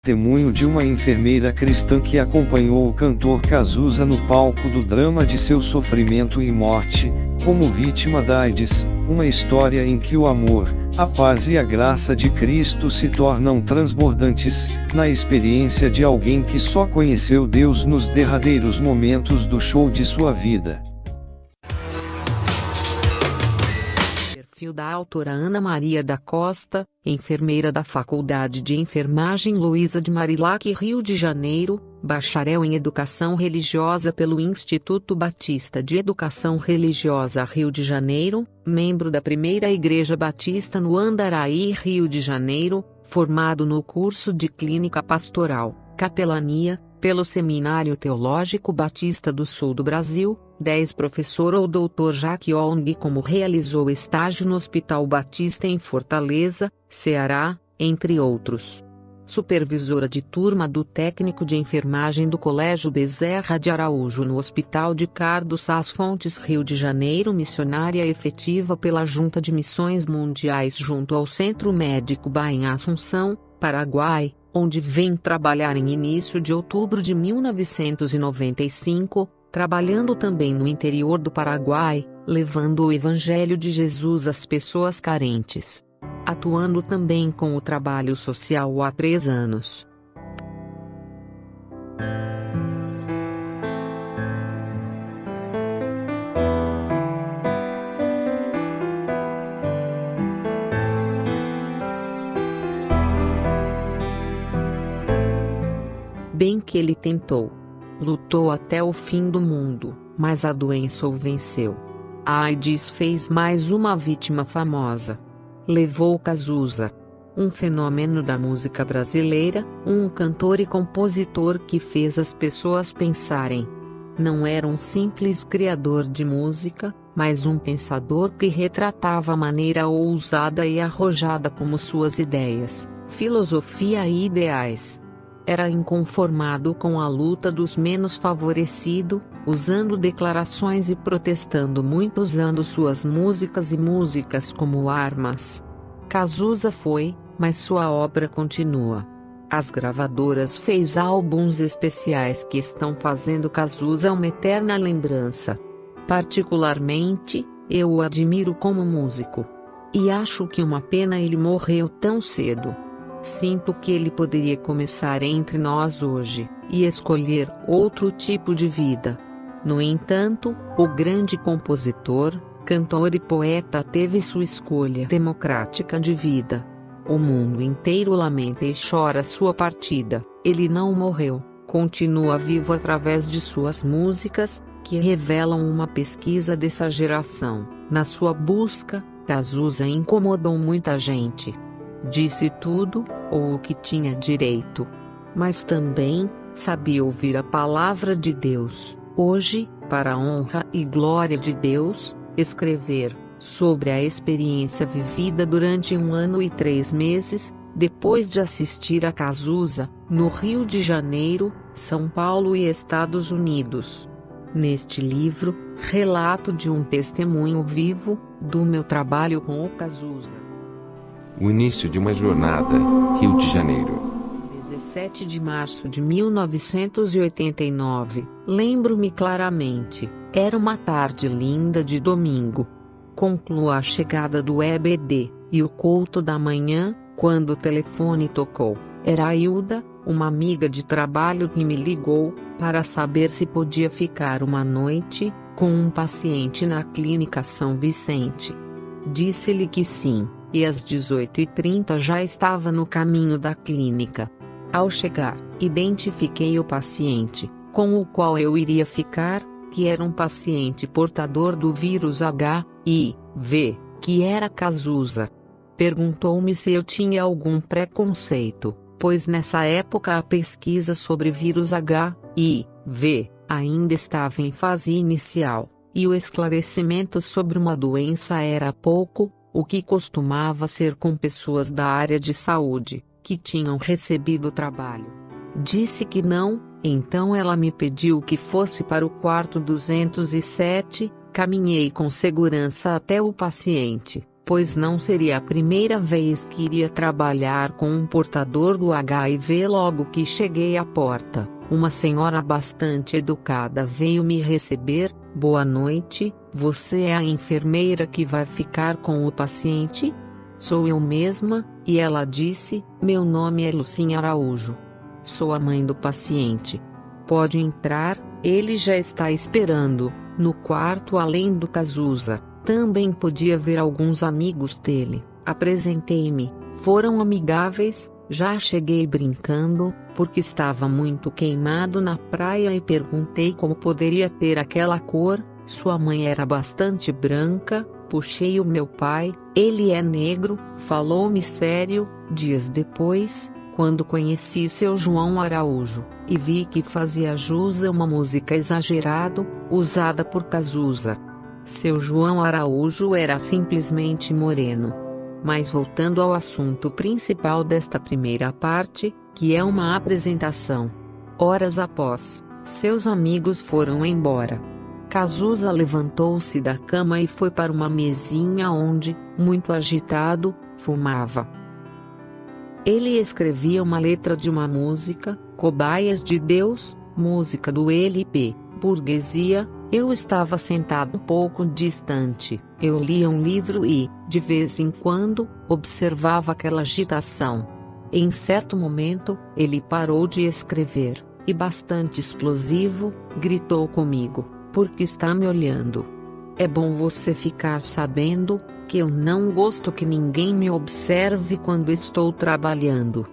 testemunho de uma enfermeira cristã que acompanhou o cantor Cazuza no palco do drama de seu sofrimento e morte, como vítima da AIDS, uma história em que o amor, a paz e a graça de Cristo se tornam transbordantes, na experiência de alguém que só conheceu Deus nos derradeiros momentos do show de sua vida. Perfil da autora Ana Maria da Costa, enfermeira da Faculdade de Enfermagem Luísa de Marilac, Rio de Janeiro, bacharel em Educação Religiosa pelo Instituto Batista de Educação Religiosa Rio de Janeiro, membro da Primeira Igreja Batista no Andaraí, Rio de Janeiro, formado no curso de Clínica Pastoral, Capelania, pelo Seminário Teológico Batista do Sul do Brasil, 10 professor ou doutor Jacques Ong, como realizou estágio no Hospital Batista em Fortaleza, Ceará, entre outros. Supervisora de turma do técnico de enfermagem do Colégio Bezerra de Araújo no Hospital de Cardo Sás Fontes, Rio de Janeiro, missionária efetiva pela Junta de Missões Mundiais junto ao Centro Médico Bá em Assunção, Paraguai, onde vem trabalhar em início de outubro de 1995, trabalhando também no interior do Paraguai, levando o Evangelho de Jesus às pessoas carentes. Atuando também com o trabalho social há 3 anos. Bem que ele tentou. Lutou até o fim do mundo, mas a doença o venceu. A AIDS fez mais uma vítima famosa. Levou Cazuza, um fenômeno da música brasileira, um cantor e compositor que fez as pessoas pensarem. Não era um simples criador de música, mas um pensador que retratava a maneira ousada e arrojada como suas ideias, filosofia e ideais. Era inconformado com a luta dos menos favorecidos, usando declarações e protestando muito usando suas músicas e músicas como armas. Cazuza foi, mas sua obra continua. As gravadoras fez álbuns especiais que estão fazendo Cazuza uma eterna lembrança. Particularmente, eu o admiro como músico. E acho que uma pena ele morreu tão cedo. Sinto que ele poderia começar entre nós hoje, e escolher outro tipo de vida. No entanto, o grande compositor, cantor e poeta teve sua escolha democrática de vida. O mundo inteiro lamenta e chora sua partida. Ele não morreu, continua vivo através de suas músicas, que revelam uma pesquisa dessa geração. Na sua busca, Cazuza incomodou muita gente. Disse tudo, ou o que tinha direito. Mas também, sabia ouvir a palavra de Deus. Hoje, para a honra e glória de Deus, escrever sobre a experiência vivida durante 1 ano e 3 meses, depois de assistir a Cazuza, no Rio de Janeiro, São Paulo e Estados Unidos. Neste livro, relato de um testemunho vivo, do meu trabalho com o Cazuza. O início de uma jornada, Rio de Janeiro. 17 de março de 1989, lembro-me claramente, era uma tarde linda de domingo. Concluo a chegada do EBD, e o culto da manhã, quando o telefone tocou. Era a Hilda, uma amiga de trabalho que me ligou, para saber se podia ficar uma noite, com um paciente na Clínica São Vicente. Disse-lhe que sim. E às 18h30 já estava no caminho da clínica. Ao chegar, identifiquei o paciente, com o qual eu iria ficar, que era um paciente portador do vírus HIV, que era Cazuza. Perguntou-me se eu tinha algum preconceito, pois nessa época a pesquisa sobre vírus HIV ainda estava em fase inicial, e o esclarecimento sobre uma doença era pouco, o que costumava ser com pessoas da área de saúde, que tinham recebido trabalho. Disse que não, então ela me pediu que fosse para o quarto 207, caminhei com segurança até o paciente, pois não seria a primeira vez que iria trabalhar com um portador do HIV. Logo que cheguei à porta, uma senhora bastante educada veio me receber. Boa noite, você é a enfermeira que vai ficar com o paciente? Sou eu mesma, e ela disse, meu nome é Lucinha Araújo. Sou a mãe do paciente. Pode entrar, ele já está esperando, no quarto além do Cazuza. Também podia ver alguns amigos dele. Apresentei-me, foram amigáveis, já cheguei brincando, porque estava muito queimado na praia e perguntei como poderia ter aquela cor. Sua mãe era bastante branca, puxei o meu pai, ele é negro, falou-me sério. Dias depois, quando conheci seu João Araújo, e vi que fazia jus a uma música exagerado, usada por Cazuza. Seu João Araújo era simplesmente moreno. Mas voltando ao assunto principal desta primeira parte, que é uma apresentação. Horas após, seus amigos foram embora. Cazuza levantou-se da cama e foi para uma mesinha onde, muito agitado, fumava. Ele escrevia uma letra de uma música, Cobaias de Deus, música do LP, Burguesia. Eu estava sentado um pouco distante. Eu lia um livro e, de vez em quando, observava aquela agitação. Em certo momento, ele parou de escrever, e bastante explosivo, gritou comigo, por que está me olhando? É bom você ficar sabendo, que eu não gosto que ninguém me observe quando estou trabalhando.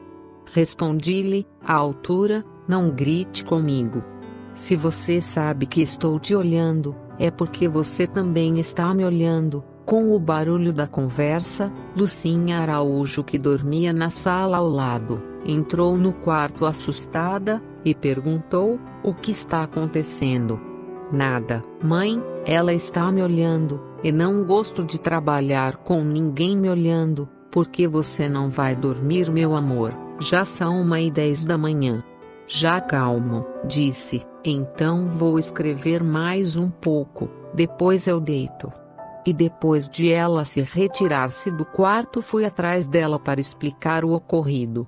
Respondi-lhe, à altura, não grite comigo. Se você sabe que estou te olhando, é porque você também está me olhando. Com o barulho da conversa, Lucinha Araújo, que dormia na sala ao lado, entrou no quarto assustada, e perguntou, o que está acontecendo? Nada, mãe, ela está me olhando, e não gosto de trabalhar com ninguém me olhando. Por que você não vai dormir, meu amor? Já são 1h10 da manhã. Já calmo, disse, então vou escrever mais um pouco, depois eu deito. E depois de ela se retirar-se do quarto, fui atrás dela para explicar o ocorrido.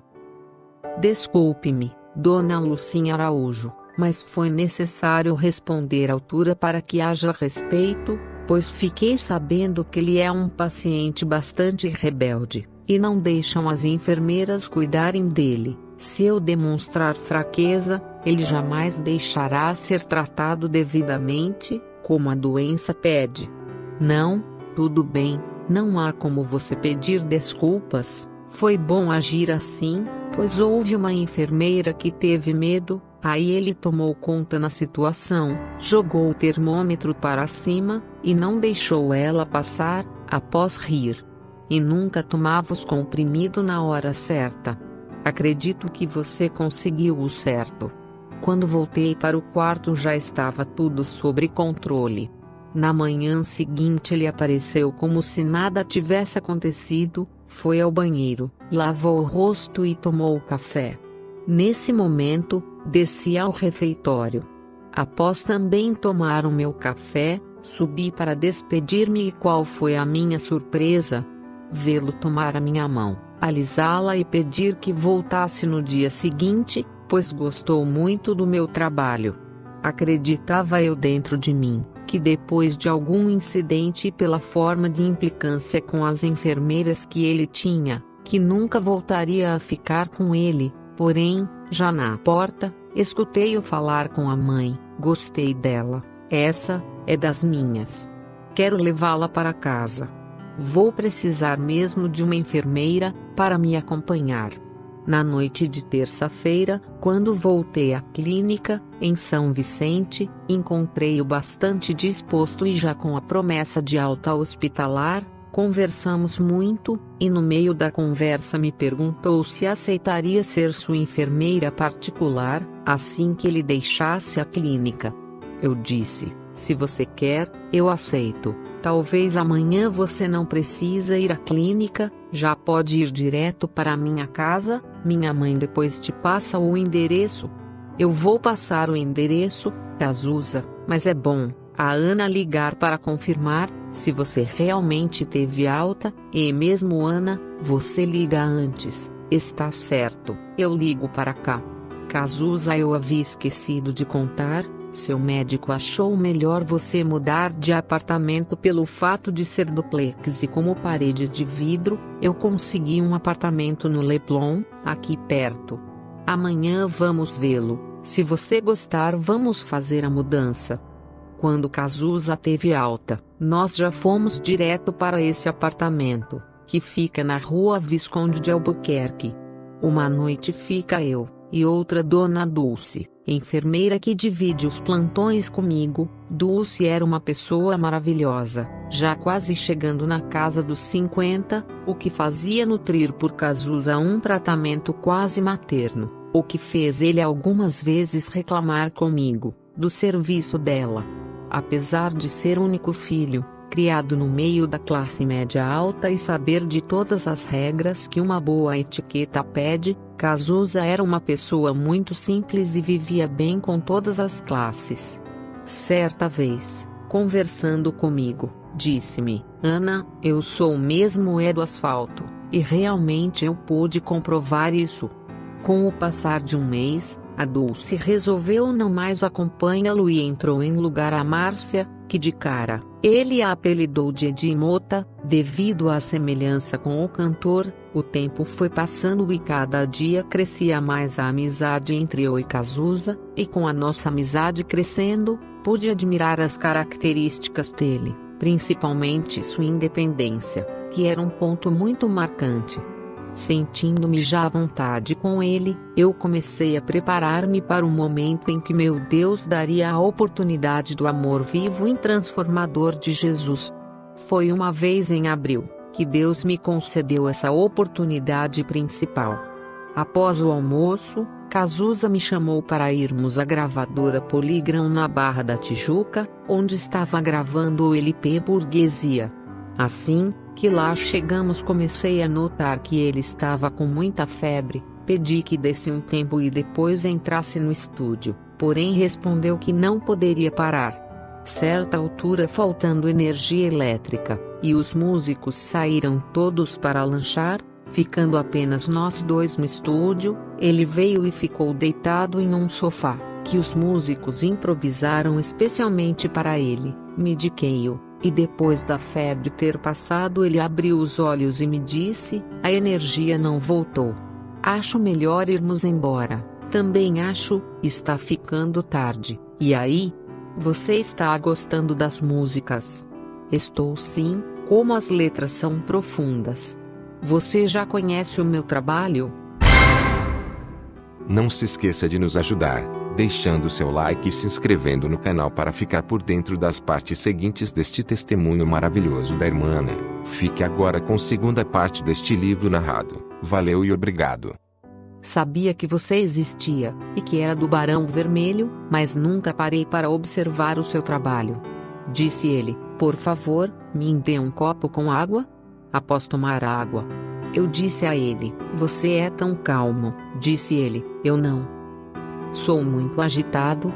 Desculpe-me, dona Lucinha Araújo, mas foi necessário responder à altura para que haja respeito, pois fiquei sabendo que ele é um paciente bastante rebelde, e não deixam as enfermeiras cuidarem dele. Se eu demonstrar fraqueza, ele jamais deixará ser tratado devidamente, como a doença pede. Não, tudo bem, não há como você pedir desculpas. Foi bom agir assim, pois houve uma enfermeira que teve medo, aí ele tomou conta na situação, jogou o termômetro para cima, e não deixou ela passar, após rir. E nunca tomava os comprimidos na hora certa. Acredito que você conseguiu o certo. Quando voltei para o quarto já estava tudo sob controle. Na manhã seguinte ele apareceu como se nada tivesse acontecido, foi ao banheiro, lavou o rosto e tomou o café. Nesse momento, desci ao refeitório. Após também tomar o meu café, subi para despedir-me e qual foi a minha surpresa? Vê-lo tomar a minha mão, alisá-la e pedir que voltasse no dia seguinte, pois gostou muito do meu trabalho. Acreditava eu dentro de mim, que depois de algum incidente e pela forma de implicância com as enfermeiras que ele tinha, que nunca voltaria a ficar com ele, porém, já na porta, escutei-o falar com a mãe, gostei dela, essa, é das minhas. Quero levá-la para casa. Vou precisar mesmo de uma enfermeira, para me acompanhar. Na noite de terça-feira, quando voltei à clínica, em São Vicente, encontrei-o bastante disposto e já com a promessa de alta hospitalar. Conversamos muito, e no meio da conversa me perguntou se aceitaria ser sua enfermeira particular, assim que ele deixasse a clínica. Eu disse, se você quer, eu aceito. Talvez amanhã você não precisa ir à clínica, já pode ir direto para a minha casa, minha mãe depois te passa o endereço. Eu vou passar o endereço, Cazuza, mas é bom, a Ana ligar para confirmar, Se você realmente teve alta, e mesmo Ana, você liga antes. Está certo, eu ligo para cá. Cazuza, eu havia esquecido de contar. Seu médico achou melhor você mudar de apartamento pelo fato de ser duplex e como paredes de vidro. Eu consegui um apartamento no Leblon, aqui perto. Amanhã vamos vê-lo. Se você gostar, vamos fazer a mudança. Quando Cazuza teve alta, nós já fomos direto para esse apartamento, que fica na rua Visconde de Albuquerque. Uma noite fica eu e outra Dona Dulce, enfermeira que divide os plantões comigo. Dulce era uma pessoa maravilhosa, já quase chegando na casa dos 50, o que fazia nutrir por Cazuza um tratamento quase materno, o que fez ele algumas vezes reclamar comigo do serviço dela. Apesar de ser único filho, criado no meio da classe média alta e saber de todas as regras que uma boa etiqueta pede, Cazuza era uma pessoa muito simples e vivia bem com todas as classes. Certa vez, conversando comigo, disse-me: Ana, eu sou o mesmo do asfalto, e realmente eu pude comprovar isso. Com o passar de um mês, a Dulce resolveu não mais acompanhá-lo e entrou em lugar a Márcia, que de cara, ele a apelidou de Edimota, devido à semelhança com o cantor. O tempo foi passando e cada dia crescia mais a amizade entre eu e Cazuza, e com a nossa amizade crescendo, pude admirar as características dele, principalmente sua independência, que era um ponto muito marcante. Sentindo-me já à vontade com ele, eu comecei a preparar-me para o momento em que meu Deus daria a oportunidade do amor vivo e transformador de Jesus. Foi uma vez em abril, que Deus me concedeu essa oportunidade principal. Após o almoço, Cazuza me chamou para irmos à gravadora Polygram na Barra da Tijuca, onde estava gravando o LP Burguesia. Assim que lá chegamos, comecei a notar que ele estava com muita febre. Pedi que desse um tempo e depois entrasse no estúdio, porém respondeu que não poderia parar. Certa altura, faltando energia elétrica, e os músicos saíram todos para lanchar, ficando apenas nós dois no estúdio, ele veio e ficou deitado em um sofá, que os músicos improvisaram especialmente para ele. Mediquei-o. E depois da febre ter passado, ele abriu os olhos e me disse: a energia não voltou. Acho melhor irmos embora. Também acho, está ficando tarde. E aí? Você está gostando das músicas? Estou sim, como as letras são profundas. Você já conhece o meu trabalho? Não se esqueça de nos ajudar, deixando seu like e se inscrevendo no canal para ficar por dentro das partes seguintes deste testemunho maravilhoso da irmã Ana. Fique agora com a segunda parte deste livro narrado. Valeu e obrigado. Sabia que você existia, e que era do Barão Vermelho, mas nunca parei para observar o seu trabalho. Disse ele: por favor, me dê um copo com água? Após tomar água, eu disse a ele: você é tão calmo. Disse ele: eu não. Sou muito agitado.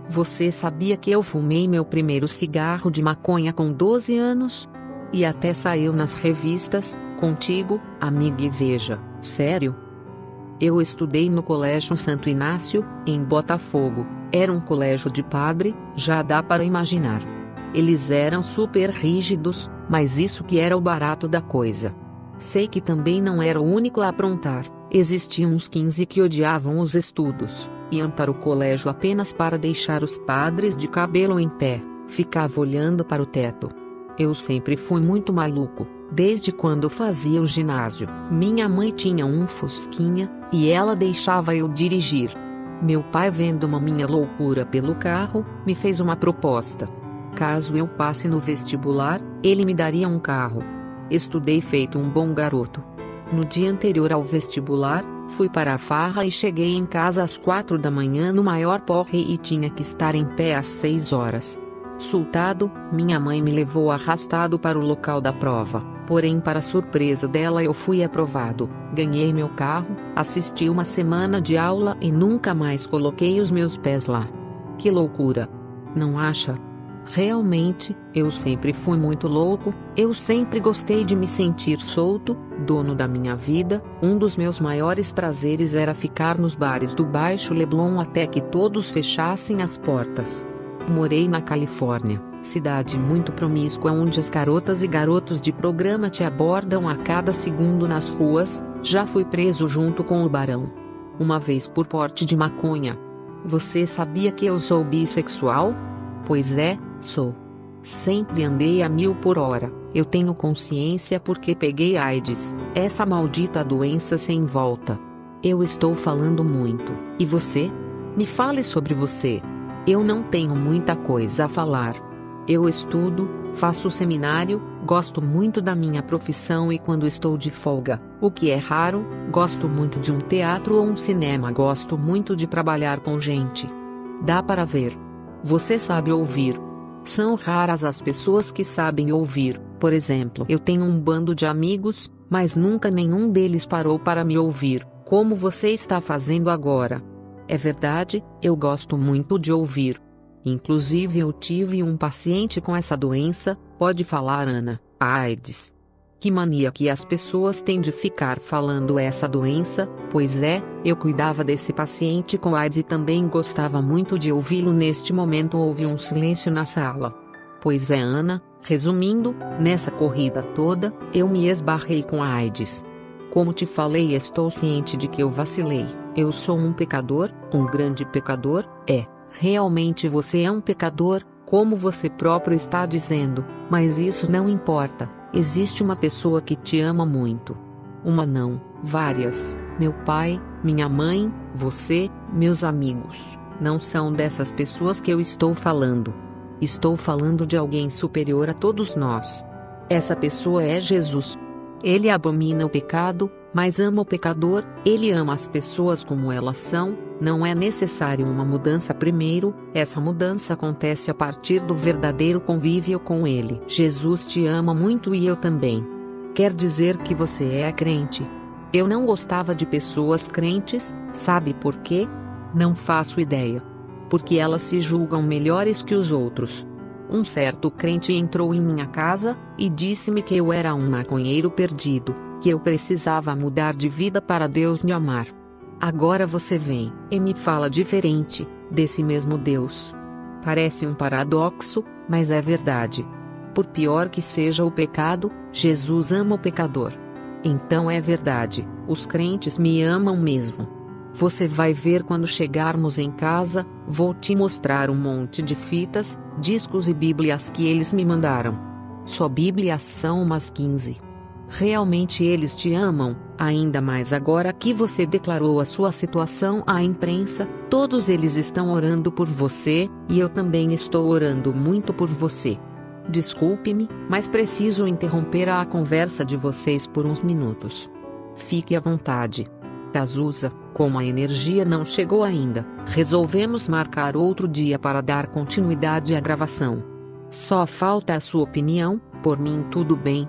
Você sabia que eu fumei meu primeiro cigarro de maconha com 12 anos? E até saiu nas revistas, contigo, amiga, e veja, sério? Eu estudei no Colégio Santo Inácio, em Botafogo. Era um colégio de padre, já dá para imaginar. Eles eram super rígidos, mas isso que era o barato da coisa. Sei que também não era o único a aprontar. Existiam uns 15 que odiavam os estudos, iam para o colégio apenas para deixar os padres de cabelo em pé, ficava olhando para o teto. Eu sempre fui muito maluco, desde quando fazia o ginásio. Minha mãe tinha um Fusquinha, e ela deixava eu dirigir. Meu pai, vendo uma minha loucura pelo carro, me fez uma proposta. Caso eu passe no vestibular, ele me daria um carro. Estudei feito um bom garoto. No dia anterior ao vestibular, fui para a farra e cheguei em casa às 4 da manhã no maior porre e tinha que estar em pé às 6 horas. Sultado, minha mãe me levou arrastado para o local da prova, porém para surpresa dela eu fui aprovado, ganhei meu carro, assisti uma semana de aula e nunca mais coloquei os meus pés lá. Que loucura! Não acha? Realmente, eu sempre fui muito louco, eu sempre gostei de me sentir solto, dono da minha vida. Um dos meus maiores prazeres era ficar nos bares do Baixo Leblon até que todos fechassem as portas. Morei na Califórnia, cidade muito promíscua onde as garotas e garotos de programa te abordam a cada segundo nas ruas. Já fui preso junto com o barão. Uma vez por porte de maconha. Você sabia que eu sou bissexual? Pois é, sou. Sempre andei a 1000 por hora. Eu tenho consciência porque peguei AIDS, essa maldita doença sem volta. Eu estou falando muito. E você? Me fale sobre você. Eu não tenho muita coisa a falar. Eu estudo, faço seminário, gosto muito da minha profissão e quando estou de folga, o que é raro, gosto muito de um teatro ou um cinema, gosto muito de trabalhar com gente. Dá para ver. Você sabe ouvir. São raras as pessoas que sabem ouvir. Por exemplo, eu tenho um bando de amigos, mas nunca nenhum deles parou para me ouvir, como você está fazendo agora. É verdade, eu gosto muito de ouvir. Inclusive eu tive um paciente com essa doença, pode falar Ana, a AIDS. Que mania que as pessoas têm de ficar falando essa doença, pois é, eu cuidava desse paciente com AIDS e também gostava muito de ouvi-lo. Neste momento houve um silêncio na sala. Pois é Ana, resumindo, nessa corrida toda, eu me esbarrei com a AIDS. Como te falei, estou ciente de que eu vacilei, eu sou um pecador, um grande pecador, realmente você é um pecador, como você próprio está dizendo, mas isso não importa. Existe uma pessoa que te ama muito. Uma não, várias. Meu pai, minha mãe, você, meus amigos. Não são dessas pessoas que eu estou falando. Estou falando de alguém superior a todos nós. Essa pessoa é Jesus. Ele abomina o pecado, mas ama o pecador. Ele ama as pessoas como elas são. Não é necessário uma mudança primeiro, essa mudança acontece a partir do verdadeiro convívio com Ele. Jesus te ama muito e eu também. Quer dizer que você é crente? Eu não gostava de pessoas crentes, sabe por quê? Não faço ideia. Porque elas se julgam melhores que os outros. Um certo crente entrou em minha casa e disse-me que eu era um maconheiro perdido, que eu precisava mudar de vida para Deus me amar. Agora você vem e me fala diferente, desse mesmo Deus. Parece um paradoxo, mas é verdade. Por pior que seja o pecado, Jesus ama o pecador. Então é verdade, os crentes me amam mesmo. Você vai ver quando chegarmos em casa, vou te mostrar um monte de fitas, discos e bíblias que eles me mandaram. Só bíblias são umas 15. Realmente eles te amam, ainda mais agora que você declarou a sua situação à imprensa. Todos eles estão orando por você, e eu também estou orando muito por você. Desculpe-me, mas preciso interromper a conversa de vocês por uns minutos. Fique à vontade. Cazuza, como a energia não chegou ainda, resolvemos marcar outro dia para dar continuidade à gravação. Só falta a sua opinião, por mim tudo bem.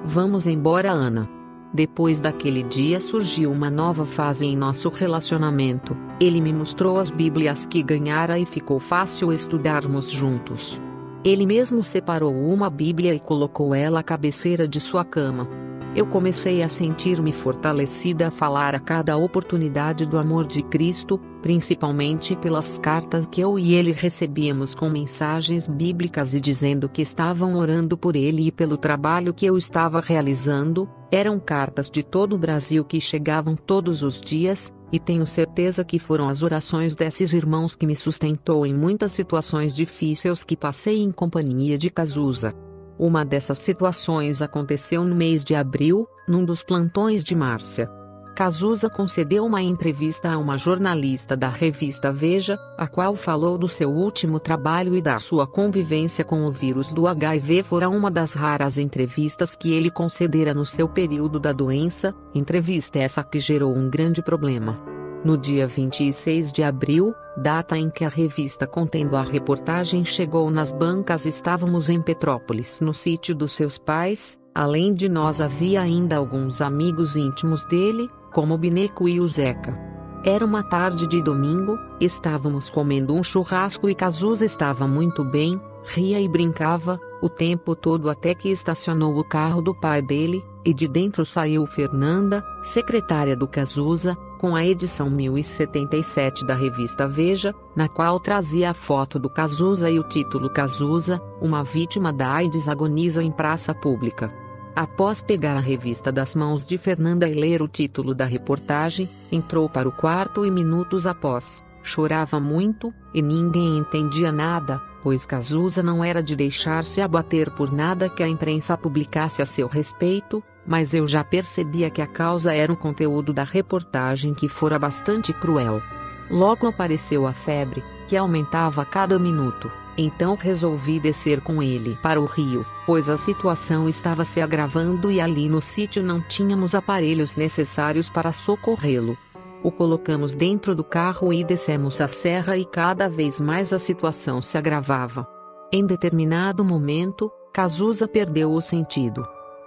Vamos embora, Ana. Depois daquele dia surgiu uma nova fase em nosso relacionamento. Ele me mostrou as bíblias que ganhara e ficou fácil estudarmos juntos. Ele mesmo separou uma bíblia e colocou ela à cabeceira de sua cama. Eu comecei a sentir-me fortalecida a falar a cada oportunidade do amor de Cristo, principalmente pelas cartas que eu e ele recebíamos com mensagens bíblicas e dizendo que estavam orando por ele e pelo trabalho que eu estava realizando. Eram cartas de todo o Brasil que chegavam todos os dias, e tenho certeza que foram as orações desses irmãos que me sustentou em muitas situações difíceis que passei em companhia de Cazuza. Uma dessas situações aconteceu no mês de abril, num dos plantões de Márcia. Cazuza concedeu uma entrevista a uma jornalista da revista Veja, a qual falou do seu último trabalho e da sua convivência com o vírus do HIV. Fora uma das raras entrevistas que ele concedera no seu período da doença, entrevista essa que gerou um grande problema. No dia 26 de abril, data em que a revista contendo a reportagem chegou nas bancas, estávamos em Petrópolis, no sítio dos seus pais. Além de nós havia ainda alguns amigos íntimos dele, como o Bineco e o Zeca. Era uma tarde de domingo, estávamos comendo um churrasco e Cazuza estava muito bem, ria e brincava, o tempo todo até que estacionou o carro do pai dele, e de dentro saiu Fernanda, secretária do Cazuza, com a edição 1077 da revista Veja, na qual trazia a foto do Cazuza e o título Cazuza, uma vítima da AIDS agoniza em praça pública. Após pegar a revista das mãos de Fernanda e ler o título da reportagem, entrou para o quarto e minutos após, chorava muito, e ninguém entendia nada, pois Cazuza não era de deixar-se abater por nada que a imprensa publicasse a seu respeito, mas eu já percebia que a causa era o conteúdo da reportagem que fora bastante cruel. Logo apareceu a febre, que aumentava a cada minuto, então resolvi descer com ele para o rio, pois a situação estava se agravando e ali no sítio não tínhamos aparelhos necessários para socorrê-lo. O colocamos dentro do carro e descemos a serra e cada vez mais a situação se agravava. Em determinado momento, Cazuza perdeu o sentido.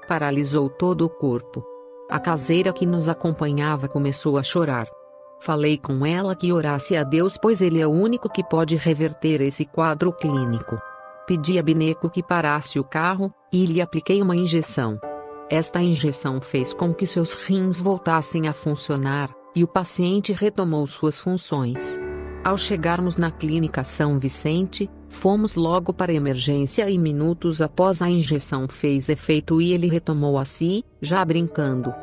Paralisou todo o corpo. A caseira que nos acompanhava começou a chorar. Falei com ela que orasse a Deus, pois ele é o único que pode reverter esse quadro clínico. Pedi a Bineco que parasse o carro, e lhe apliquei uma injeção. Esta injeção fez com que seus rins voltassem a funcionar, e o paciente retomou suas funções. Ao chegarmos na clínica São Vicente, fomos logo para a emergência e minutos após a injeção fez efeito e ele retomou a si, já brincando.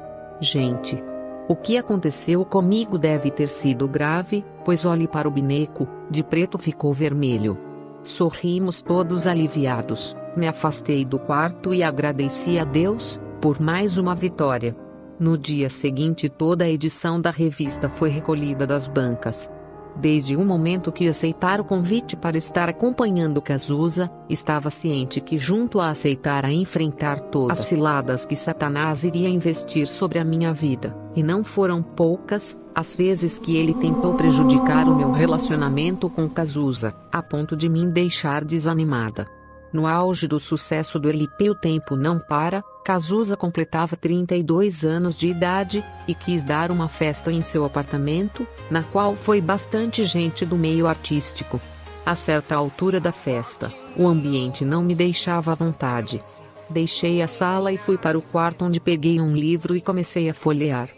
Gente, o que aconteceu comigo deve ter sido grave, pois olhe para o Bineco, de preto ficou vermelho. Sorrimos todos aliviados, me afastei do quarto e agradeci a Deus, por mais uma vitória. No dia seguinte toda a edição da revista foi recolhida das bancas. Desde o momento que aceitara o convite para estar acompanhando Cazuza, estava ciente que junto a aceitar a enfrentar todas as ciladas que Satanás iria investir sobre a minha vida, e não foram poucas, as vezes que ele tentou prejudicar o meu relacionamento com Cazuza, a ponto de me deixar desanimada. No auge do sucesso do LP O Tempo Não Para, Cazuza completava 32 anos de idade, e quis dar uma festa em seu apartamento, na qual foi bastante gente do meio artístico. A certa altura da festa, o ambiente não me deixava à vontade. Deixei a sala e fui para o quarto onde peguei um livro e comecei a folhear.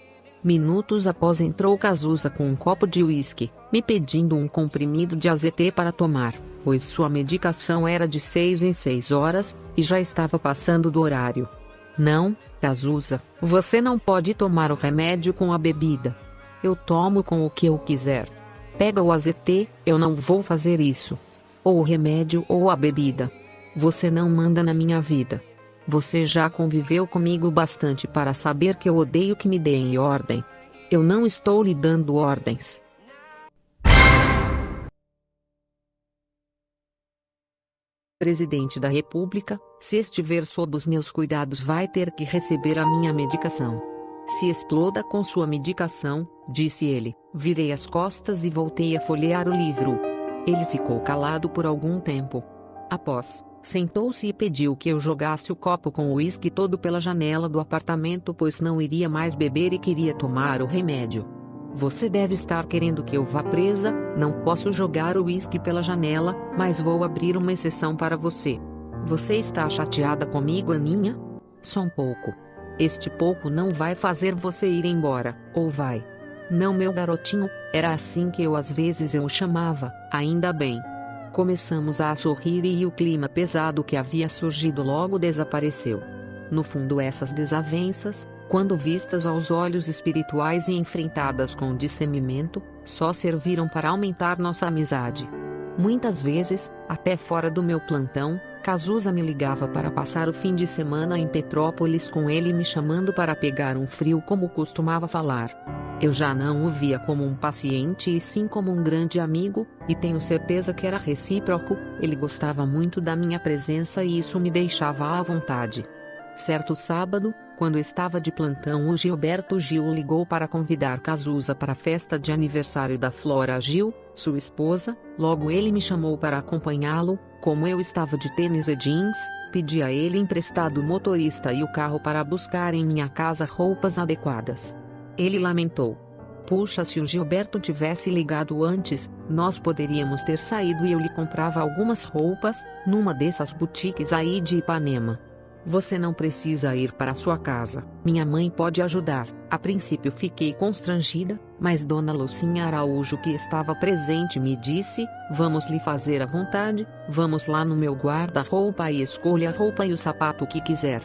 Minutos após entrou Cazuza com um copo de uísque, me pedindo um comprimido de AZT para tomar, pois sua medicação era de 6 em 6 horas, e já estava passando do horário. Não, Cazuza, você não pode tomar o remédio com a bebida. Eu tomo com o que eu quiser. Pega o AZT, eu não vou fazer isso. Ou o remédio ou a bebida. Você não manda na minha vida. Você já conviveu comigo bastante para saber que eu odeio que me deem ordem. Eu não estou lhe dando ordens. Presidente da República, se estiver sob os meus cuidados vai ter que receber a minha medicação. Se exploda com sua medicação, disse ele. Virei as costas e voltei a folhear o livro. Ele ficou calado por algum tempo. Após, sentou-se e pediu que eu jogasse o copo com o uísque todo pela janela do apartamento, pois não iria mais beber e queria tomar o remédio. Você deve estar querendo que eu vá presa, não posso jogar o uísque pela janela, mas vou abrir uma exceção para você. Você está chateada comigo, Aninha? Só um pouco. Este pouco não vai fazer você ir embora, ou vai? Não, meu garotinho, era assim que eu às vezes o chamava, ainda bem. Começamos a sorrir e o clima pesado que havia surgido logo desapareceu. No fundo, essas desavenças, quando vistas aos olhos espirituais e enfrentadas com discernimento, só serviram para aumentar nossa amizade. Muitas vezes, até fora do meu plantão, Cazuza me ligava para passar o fim de semana em Petrópolis com ele me chamando para pegar um frio como costumava falar. Eu já não o via como um paciente e sim como um grande amigo, e tenho certeza que era recíproco, ele gostava muito da minha presença e isso me deixava à vontade. Certo sábado, quando estava de plantão, o Gilberto Gil ligou para convidar Cazuza para a festa de aniversário da Flora Gil, sua esposa. Logo ele me chamou para acompanhá-lo. Como eu estava de tênis e jeans, pedi a ele emprestado o motorista e o carro para buscar em minha casa roupas adequadas. Ele lamentou: Puxa, se o Gilberto tivesse ligado antes, nós poderíamos ter saído e eu lhe comprava algumas roupas, numa dessas boutiques aí de Ipanema. Você não precisa ir para sua casa, minha mãe pode ajudar. A princípio fiquei constrangida, mas Dona Lucinha Araújo, que estava presente, me disse: vamos lhe fazer à vontade, vamos lá no meu guarda-roupa e escolha a roupa e o sapato que quiser.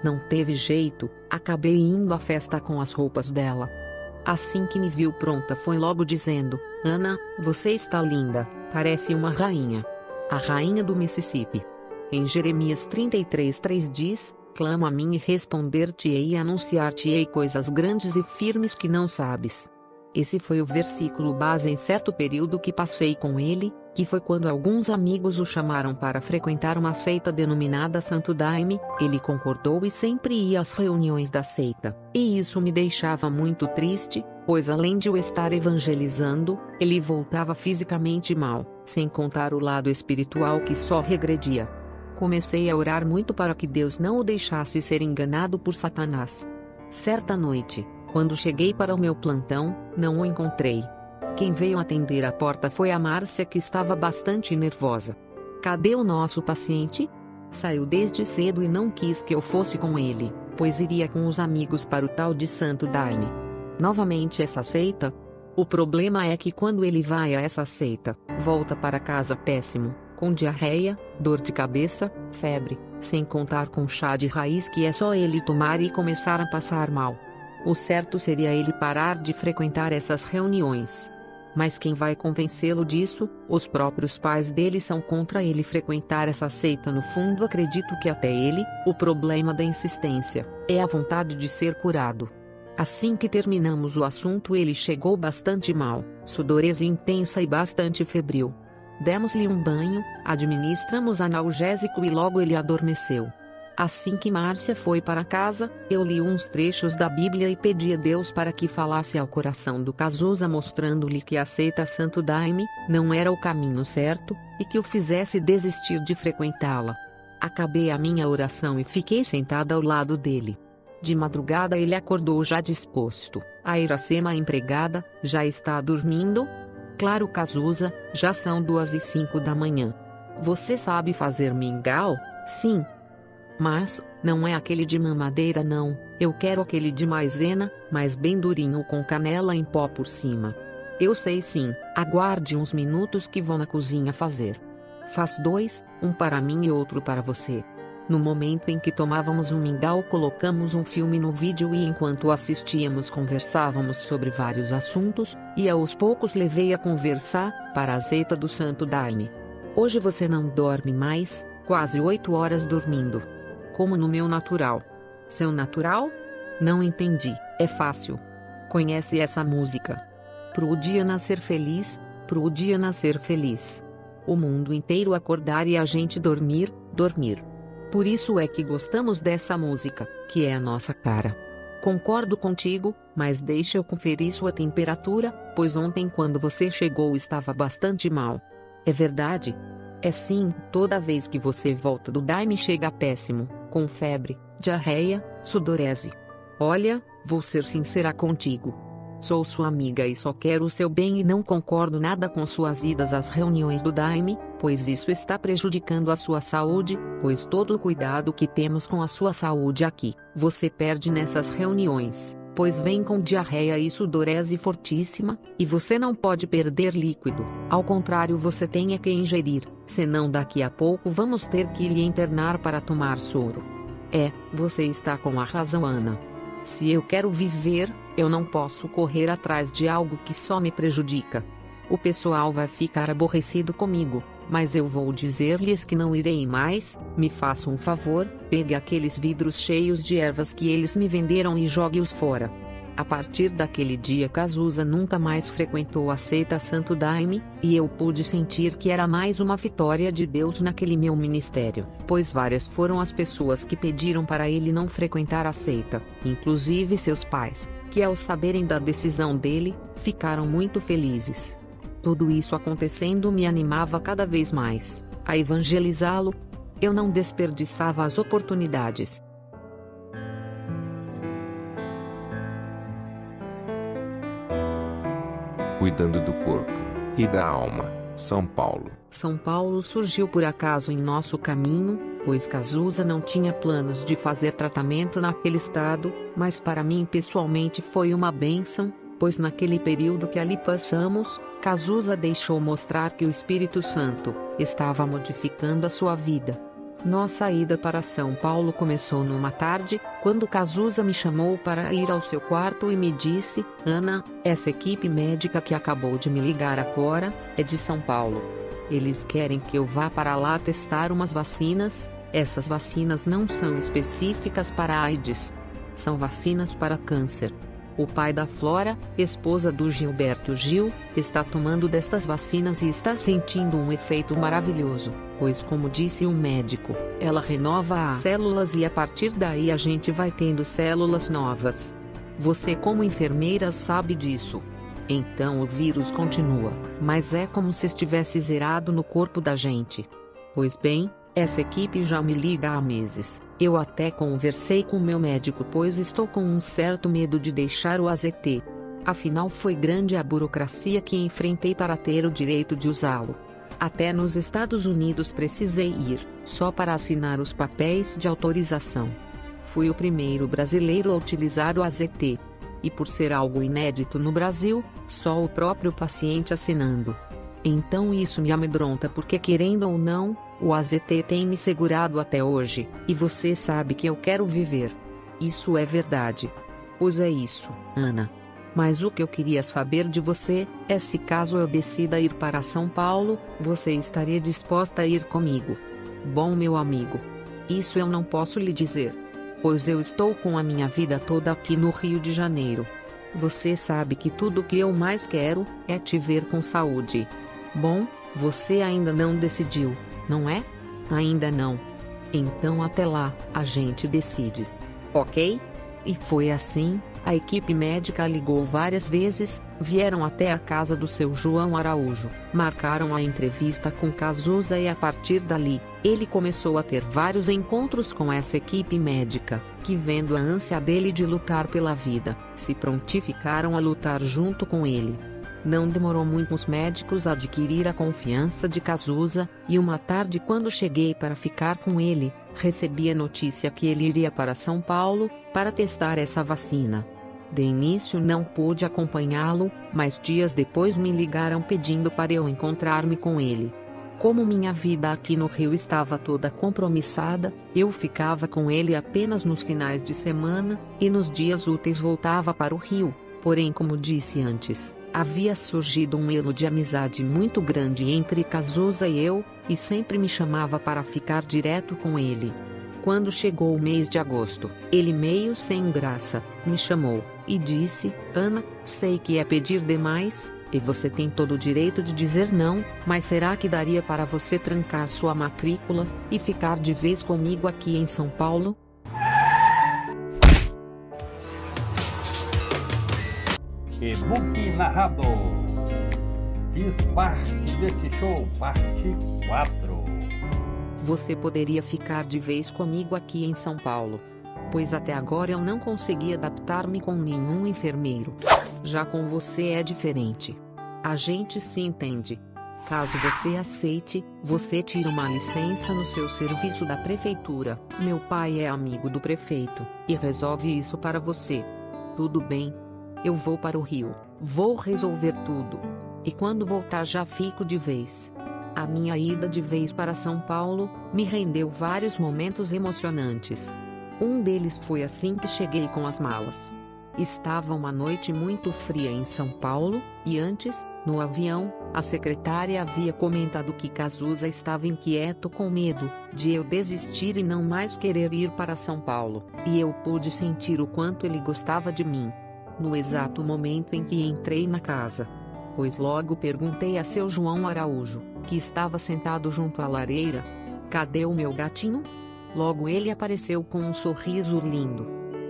Não teve jeito, acabei indo à festa com as roupas dela. Assim que me viu pronta foi logo dizendo: Ana, você está linda, parece uma rainha. A rainha do Mississippi. Em Jeremias 33:3 diz: clama a mim e responder-te-ei e anunciar-te-ei coisas grandes e firmes que não sabes. Esse foi o versículo base em certo período que passei com ele, que foi quando alguns amigos o chamaram para frequentar uma seita denominada Santo Daime. Ele concordou e sempre ia às reuniões da seita, e isso me deixava muito triste, pois além de o estar evangelizando, ele voltava fisicamente mal, sem contar o lado espiritual que só regredia. Comecei a orar muito para que Deus não o deixasse ser enganado por Satanás. Certa noite, quando cheguei para o meu plantão, não o encontrei. Quem veio atender a porta foi a Márcia, que estava bastante nervosa. Cadê o nosso paciente? Saiu desde cedo e não quis que eu fosse com ele, pois iria com os amigos para o tal de Santo Daime. Novamente essa seita? O problema é que quando ele vai a essa seita, volta para casa péssimo, com diarreia, dor de cabeça, febre, sem contar com chá de raiz que é só ele tomar e começar a passar mal. O certo seria ele parar de frequentar essas reuniões. Mas quem vai convencê-lo disso? Os próprios pais dele são contra ele frequentar essa seita. No fundo, acredito que até ele, o problema da insistência, é a vontade de ser curado. Assim que terminamos o assunto, ele chegou bastante mal, sudorese intensa e bastante febril. Demos-lhe um banho, administramos analgésico e logo ele adormeceu. Assim que Márcia foi para casa, eu li uns trechos da Bíblia e pedi a Deus para que falasse ao coração do Cazuza, mostrando-lhe que a seita Santo Daime não era o caminho certo, e que o fizesse desistir de frequentá-la. Acabei a minha oração e fiquei sentada ao lado dele. De madrugada ele acordou já disposto a Iracema, a empregada, já está dormindo? Claro, Cazuza, já são 2:05 da manhã. Você sabe fazer mingau? Sim. Mas, não é aquele de mamadeira não, eu quero aquele de maisena, mas bem durinho com canela em pó por cima. Eu sei sim, aguarde uns minutos que vou na cozinha fazer. Faz 2, um para mim e outro para você. No momento em que tomávamos um mingau, colocamos um filme no vídeo e enquanto assistíamos conversávamos sobre vários assuntos, e aos poucos levei a conversar para a seita do Santo Daime. Hoje você não dorme mais, quase 8 horas dormindo. Como no meu natural. Seu natural? Não entendi, é fácil. Conhece essa música? Pro dia nascer feliz, pro dia nascer feliz. O mundo inteiro acordar e a gente dormir, dormir. Por isso é que gostamos dessa música, que é a nossa cara. Concordo contigo, mas deixa eu conferir sua temperatura, pois ontem quando você chegou estava bastante mal. É verdade? É sim, toda vez que você volta do Daime chega péssimo, com febre, diarreia, sudorese. Olha, vou ser sincera contigo. Sou sua amiga e só quero o seu bem e não concordo nada com suas idas às reuniões do Daime, pois isso está prejudicando a sua saúde, pois todo o cuidado que temos com a sua saúde aqui, você perde nessas reuniões, pois vem com diarreia e sudorese fortíssima, e você não pode perder líquido, ao contrário você tem que ingerir, senão daqui a pouco vamos ter que lhe internar para tomar soro. Você está com a razão, Ana. Se eu quero viver, eu não posso correr atrás de algo que só me prejudica. O pessoal vai ficar aborrecido comigo, mas eu vou dizer-lhes que não irei mais. Me faça um favor, pegue aqueles vidros cheios de ervas que eles me venderam e jogue-os fora. A partir daquele dia Cazuza nunca mais frequentou a seita Santo Daime, e eu pude sentir que era mais uma vitória de Deus naquele meu ministério, pois várias foram as pessoas que pediram para ele não frequentar a seita, inclusive seus pais, que ao saberem da decisão dele, ficaram muito felizes. Tudo isso acontecendo me animava cada vez mais a evangelizá-lo. Eu não desperdiçava as oportunidades. cuidando do corpo e da alma. São Paulo. São Paulo surgiu por acaso em nosso caminho, pois Cazuza não tinha planos de fazer tratamento naquele estado, mas para mim pessoalmente foi uma bênção, pois naquele período que ali passamos, Cazuza deixou mostrar que o Espírito Santo estava modificando a sua vida. Nossa ida para São Paulo começou numa tarde, quando Cazuza me chamou para ir ao seu quarto e me disse: Ana, essa equipe médica que acabou de me ligar agora, é de São Paulo. Eles querem que eu vá para lá testar umas vacinas. Essas vacinas não são específicas para AIDS. São vacinas para câncer. O pai da Flora, esposa do Gilberto Gil, está tomando destas vacinas e está sentindo um efeito maravilhoso, pois como disse um médico, ela renova as células e a partir daí a gente vai tendo células novas. Você como enfermeira sabe disso. Então o vírus continua, mas é como se estivesse zerado no corpo da gente. Pois bem, essa equipe já me liga há meses. Eu até conversei com meu médico, pois estou com um certo medo de deixar o AZT. Afinal foi grande a burocracia que enfrentei para ter o direito de usá-lo. Até nos Estados Unidos precisei ir, só para assinar os papéis de autorização. Fui o primeiro brasileiro a utilizar o AZT. E por ser algo inédito no Brasil, só o próprio paciente assinando. Então isso me amedronta porque querendo ou não, o AZT tem me segurado até hoje, e você sabe que eu quero viver. Isso é verdade. Pois é isso, Ana. Mas o que eu queria saber de você, é se caso eu decida ir para São Paulo, você estaria disposta a ir comigo? Bom meu amigo. Isso eu não posso lhe dizer. Pois eu estou com a minha vida toda aqui no Rio de Janeiro. Você sabe que tudo o que eu mais quero, é te ver com saúde. Bom, você ainda não decidiu, não é? Ainda não. Então até lá, a gente decide. Ok? E foi assim, a equipe médica ligou várias vezes, vieram até a casa do seu João Araújo, marcaram a entrevista com Cazuza e a partir dali, ele começou a ter vários encontros com essa equipe médica, que vendo a ânsia dele de lutar pela vida, se prontificaram a lutar junto com ele. Não demorou muito os médicos a adquirir a confiança de Cazuza, e uma tarde quando cheguei para ficar com ele, recebi a notícia que ele iria para São Paulo, para testar essa vacina. De início não pude acompanhá-lo, mas dias depois me ligaram pedindo para eu encontrar-me com ele. Como minha vida aqui no Rio estava toda compromissada, eu ficava com ele apenas nos finais de semana, e nos dias úteis voltava para o Rio. Porém, como disse antes, havia surgido um elo de amizade muito grande entre Cazuza e eu, e sempre me chamava para ficar direto com ele. Quando chegou o mês de agosto, ele meio sem graça, me chamou, e disse: Ana, sei que é pedir demais, e você tem todo o direito de dizer não, mas será que daria para você trancar sua matrícula, e ficar de vez comigo aqui em São Paulo? E-book narrado. Fiz parte deste show, parte 4. Você poderia ficar de vez comigo aqui em São Paulo. Pois até agora eu não consegui adaptar-me com nenhum enfermeiro. Já com você é diferente. A gente se entende. Caso você aceite, você tira uma licença no seu serviço da prefeitura. Meu pai é amigo do prefeito, e resolve isso para você. Tudo bem? Eu vou para o Rio, vou resolver tudo. E quando voltar já fico de vez. A minha ida de vez para São Paulo, me rendeu vários momentos emocionantes. Um deles foi assim que cheguei com as malas. Estava uma noite muito fria em São Paulo, e antes, no avião, a secretária havia comentado que Cazuza estava inquieto com medo de eu desistir e não mais querer ir para São Paulo, e eu pude sentir o quanto ele gostava de mim. No exato momento em que entrei na casa, pois logo perguntei a seu João Araújo, que estava sentado junto à lareira: cadê o meu gatinho? Logo ele apareceu com um sorriso lindo,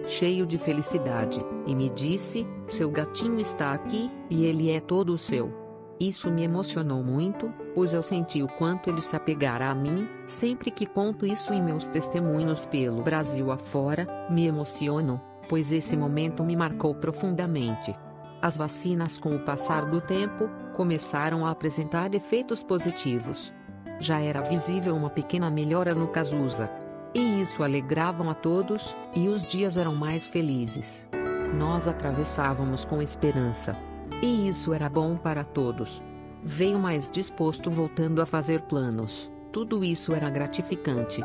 cheio de felicidade, e me disse: seu gatinho está aqui, e ele é todo seu. Isso me emocionou muito, pois eu senti o quanto ele se apegara a mim. Sempre que conto isso em meus testemunhos pelo Brasil afora, me emociono, pois esse momento me marcou profundamente. As vacinas, com o passar do tempo, começaram a apresentar efeitos positivos. Já era visível uma pequena melhora no Cazuza. E isso alegrava a todos, e os dias eram mais felizes. Nós atravessávamos com esperança. E isso era bom para todos. Veio mais disposto, voltando a fazer planos. Tudo isso era gratificante.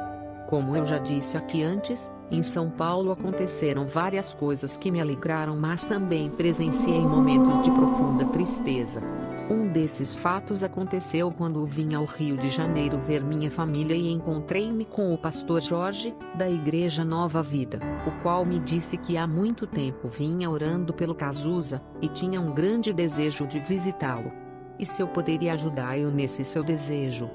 Como eu já disse aqui antes, em São Paulo aconteceram várias coisas que me alegraram, mas também presenciei momentos de profunda tristeza. Um desses fatos aconteceu quando vim ao Rio de Janeiro ver minha família e encontrei-me com o pastor Jorge, da Igreja Nova Vida, o qual me disse que há muito tempo vinha orando pelo Cazuza, e tinha um grande desejo de visitá-lo. E se eu poderia ajudá-lo nesse seu desejo?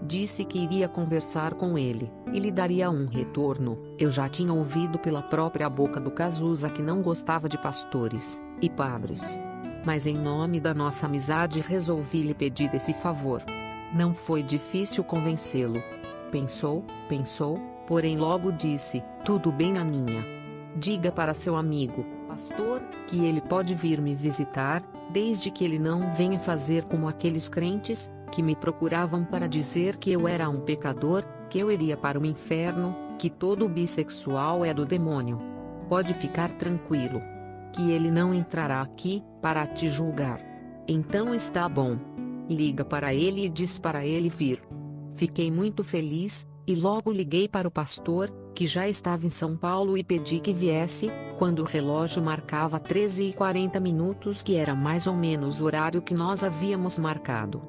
Disse que iria conversar com ele, e lhe daria um retorno. Eu já tinha ouvido pela própria boca do Cazuza que não gostava de pastores e padres. Mas em nome da nossa amizade resolvi lhe pedir esse favor. Não foi difícil convencê-lo. Pensou, porém logo disse: tudo bem, Aninha. Diga para seu amigo, pastor, que ele pode vir me visitar, desde que ele não venha fazer como aqueles crentes, que me procuravam para dizer que eu era um pecador, que eu iria para o inferno, que todo bissexual é do demônio. Pode ficar tranquilo, que ele não entrará aqui para te julgar. Então está bom. Liga para ele e diz para ele vir. Fiquei muito feliz, e logo liguei para o pastor, que já estava em São Paulo, e pedi que viesse, quando o relógio marcava 13h40, que era mais ou menos o horário que nós havíamos marcado.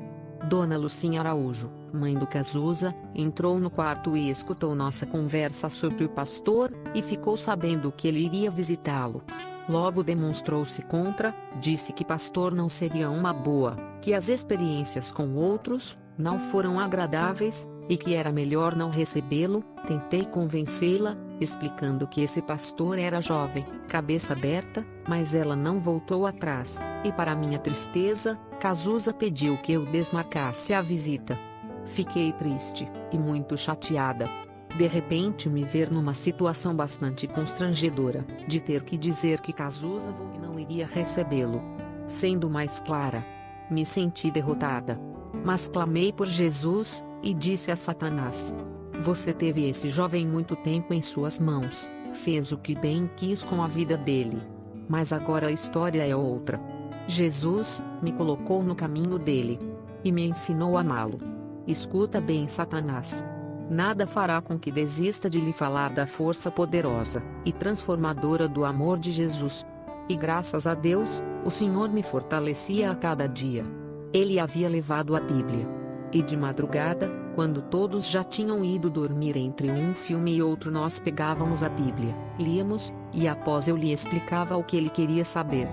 Dona Lucinha Araújo, mãe do Cazuza, entrou no quarto e escutou nossa conversa sobre o pastor, e ficou sabendo que ele iria visitá-lo. Logo demonstrou-se contra, disse que pastor não seria uma boa, que as experiências com outros não foram agradáveis, e que era melhor não recebê-lo. Tentei convencê-la, explicando que esse pastor era jovem, cabeça aberta, mas ela não voltou atrás, e para minha tristeza, Cazuza pediu que eu desmarcasse a visita. Fiquei triste, e muito chateada. De repente me ver numa situação bastante constrangedora, de ter que dizer que Cazuza não iria recebê-lo. Sendo mais clara, me senti derrotada. Mas clamei por Jesus, e disse a Satanás: você teve esse jovem muito tempo em suas mãos, fez o que bem quis com a vida dele. Mas agora a história é outra. Jesus me colocou no caminho dele, e me ensinou a amá-lo. Escuta bem, Satanás. Nada fará com que desista de lhe falar da força poderosa e transformadora do amor de Jesus. E graças a Deus, o Senhor me fortalecia a cada dia. Ele havia levado a Bíblia. E de madrugada, quando todos já tinham ido dormir, entre um filme e outro nós pegávamos a Bíblia, líamos, e após eu lhe explicava o que ele queria saber.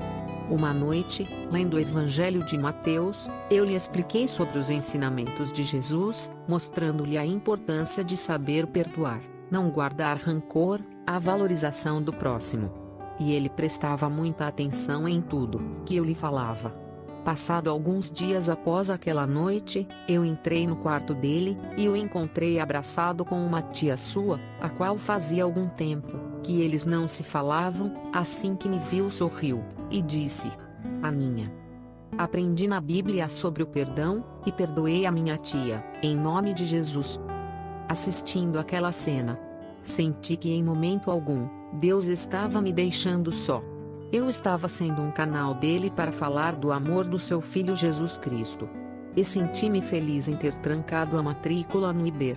Uma noite, lendo o Evangelho de Mateus, eu lhe expliquei sobre os ensinamentos de Jesus, mostrando-lhe a importância de saber perdoar, não guardar rancor, a valorização do próximo. E ele prestava muita atenção em tudo que eu lhe falava. Passado alguns dias após aquela noite, eu entrei no quarto dele, e o encontrei abraçado com uma tia sua, a qual fazia algum tempo que eles não se falavam. Assim que me viu, sorriu, e disse: Aninha, aprendi na Bíblia sobre o perdão, e perdoei a minha tia, em nome de Jesus. Assistindo aquela cena, senti que em momento algum, Deus estava me deixando só. Eu estava sendo um canal dele para falar do amor do seu Filho Jesus Cristo. E senti-me feliz em ter trancado a matrícula no IB,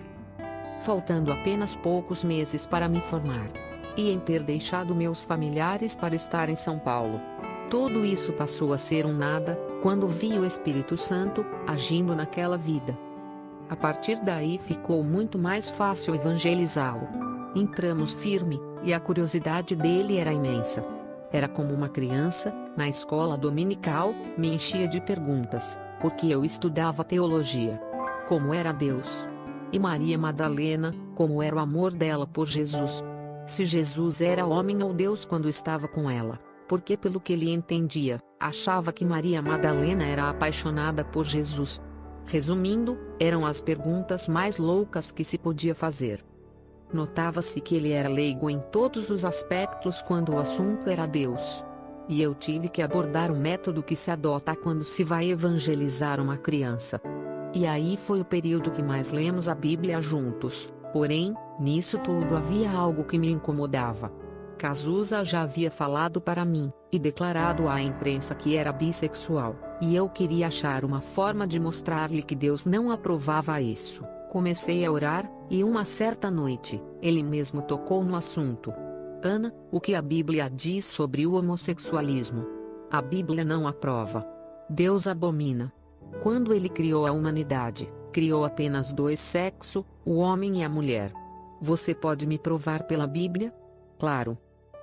faltando apenas poucos meses para me formar. E em ter deixado meus familiares para estar em São Paulo. Tudo isso passou a ser um nada, quando vi o Espírito Santo agindo naquela vida. A partir daí ficou muito mais fácil evangelizá-lo. Entramos firme, e a curiosidade dele era imensa. Era como uma criança, na escola dominical, me enchia de perguntas, porque eu estudava teologia. Como era Deus? E Maria Madalena, como era o amor dela por Jesus? Se Jesus era homem ou Deus quando estava com ela, porque pelo que ele entendia, achava que Maria Madalena era apaixonada por Jesus. Resumindo, eram as perguntas mais loucas que se podia fazer. Notava-se que ele era leigo em todos os aspectos quando o assunto era Deus. e eu tive que abordar o método que se adota quando se vai evangelizar uma criança. E aí foi o período que mais lemos a Bíblia juntos, porém, nisso tudo havia algo que me incomodava. Cazuza já havia falado para mim, e declarado à imprensa que era bissexual, e eu queria achar uma forma de mostrar-lhe que Deus não aprovava isso. Comecei a orar, e uma certa noite, ele mesmo tocou no assunto. Ana, o que a Bíblia diz sobre o homossexualismo? A Bíblia não aprova. Deus abomina. Quando ele criou a humanidade, criou apenas dois sexos, o homem e a mulher. Você pode me provar pela Bíblia? Claro.